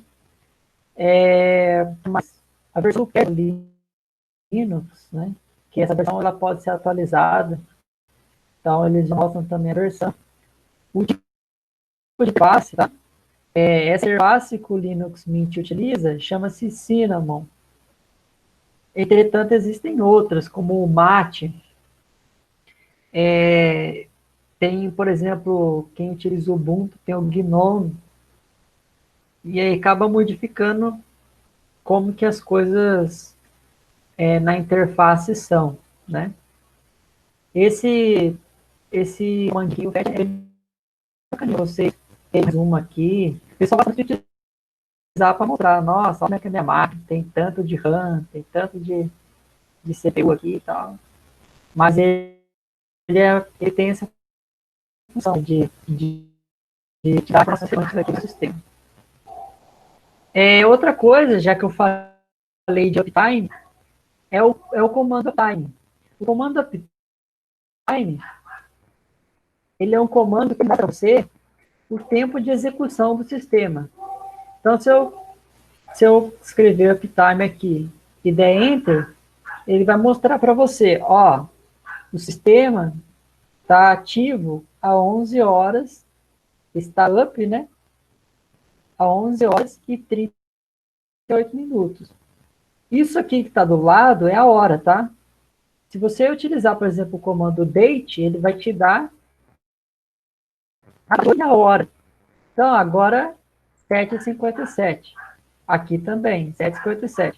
Mas a versão do Linux, né? Que essa versão ela pode ser atualizada. Então, eles mostram também a versão. O tipo de classe, tá? Essa interface que o Linux Mint utiliza chama-se Cinnamon. Entretanto, existem outras, como o Mate. Tem, por exemplo, quem utiliza o Ubuntu, tem o GNOME. E aí acaba modificando como que as coisas na interface são, né? Esse comandinho, você tem uma aqui, o pessoal gosta de utilizar para mostrar, nossa, olha que a minha máquina tem tanto de RAM, tem tanto de CPU aqui e tal. Mas ele tem essa função de tirar processamento aqui do sistema. Outra coisa, já que eu falei de uptime, é o comando uptime. O comando uptime, ele é um comando que dá para você o tempo de execução do sistema. Então, se eu escrever uptime aqui e der Enter, ele vai mostrar para você, ó, o sistema está ativo a 11 horas, está up, né? A 11 horas e 38 minutos. Isso aqui que está do lado é a hora, tá? Se você utilizar, por exemplo, o comando date, ele vai te dar a hora. Então, agora, 7h57. Aqui também, 7h57.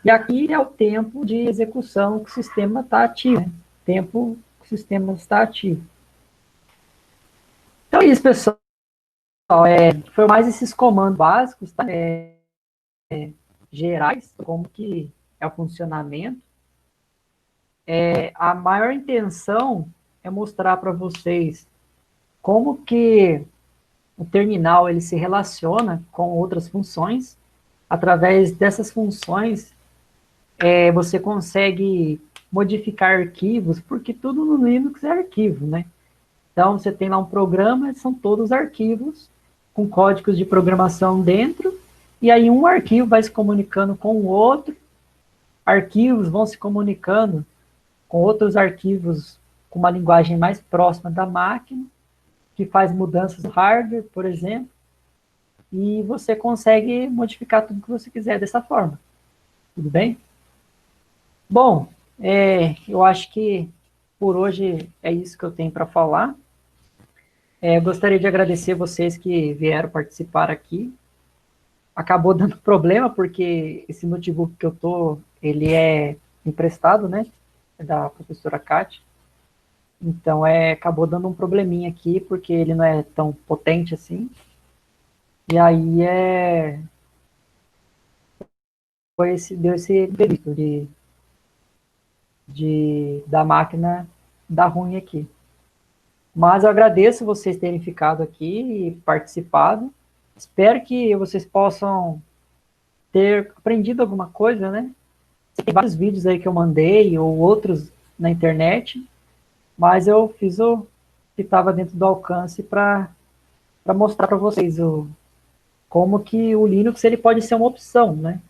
E aqui é o tempo de execução que o sistema está ativo. Né? Tempo que o sistema está ativo. Então é isso, pessoal. Foi mais esses comandos básicos, tá? Gerais, como que é o funcionamento. A maior intenção é mostrar para vocês como que o terminal ele se relaciona com outras funções. Através dessas funções, você consegue modificar arquivos, porque tudo no Linux é arquivo, né? Então, você tem lá um programa, são todos arquivos com códigos de programação dentro, e aí um arquivo vai se comunicando com o outro, arquivos vão se comunicando com outros arquivos com uma linguagem mais próxima da máquina, que faz mudanças no hardware, por exemplo, e você consegue modificar tudo que você quiser dessa forma. Tudo bem? Bom, eu acho que por hoje é isso que eu tenho para falar. Gostaria de agradecer vocês que vieram participar aqui. Acabou dando problema, porque esse notebook que eu tô, ele é emprestado, né? É da professora Kátia. Então, acabou dando um probleminha aqui, porque ele não é tão potente assim. E aí, deu esse delito da máquina dar ruim aqui. Mas eu agradeço vocês terem ficado aqui e participado. Espero que vocês possam ter aprendido alguma coisa, né? Tem vários vídeos aí que eu mandei, ou outros na internet, mas eu fiz o que estava dentro do alcance para mostrar para vocês como que o Linux ele pode ser uma opção, né?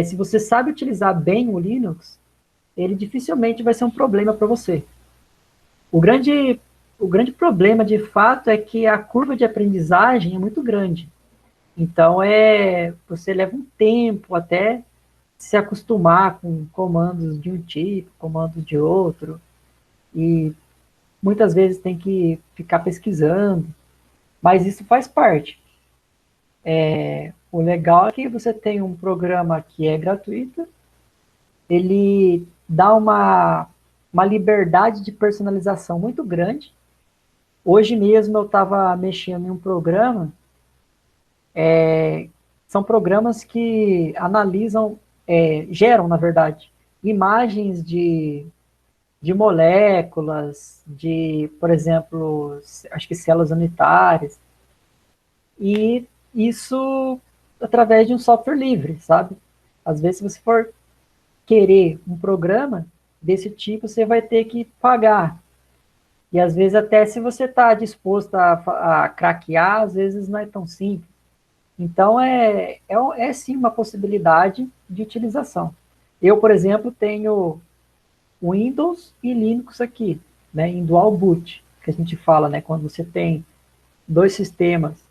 Se você sabe utilizar bem o Linux, ele dificilmente vai ser um problema para você. O grande problema, de fato, é que a curva de aprendizagem é muito grande. Então, você leva um tempo até se acostumar com comandos de um tipo, comandos de outro, e muitas vezes tem que ficar pesquisando, mas isso faz parte. O legal é que você tem um programa que é gratuito, ele dá uma liberdade de personalização muito grande. Hoje mesmo eu estava mexendo em um programa, são programas que analisam, geram, na verdade, imagens de moléculas, por exemplo, acho que células unitárias, e isso através de um software livre, sabe? Às vezes, se você for querer um programa desse tipo, você vai ter que pagar. E às vezes até se você está disposto a craquear, às vezes não é tão simples. Então é sim uma possibilidade de utilização. Eu, por exemplo, tenho Windows e Linux aqui, né, em dual boot, que a gente fala, né, quando você tem dois sistemas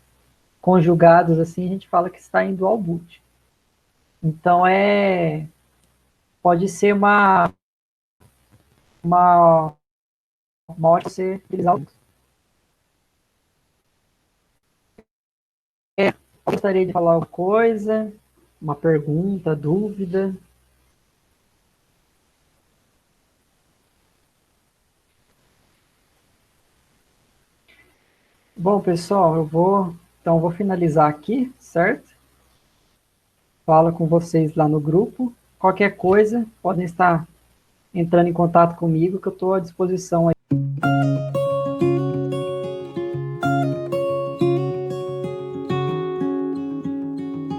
conjugados assim, a gente fala que está em dual boot. Então pode ser uma ótima você utilizar o Linux. Gostaria de falar alguma coisa, uma pergunta, dúvida? Bom, pessoal, então vou finalizar aqui, certo? Falo com vocês lá no grupo. Qualquer coisa, podem estar entrando em contato comigo, que eu estou à disposição aí.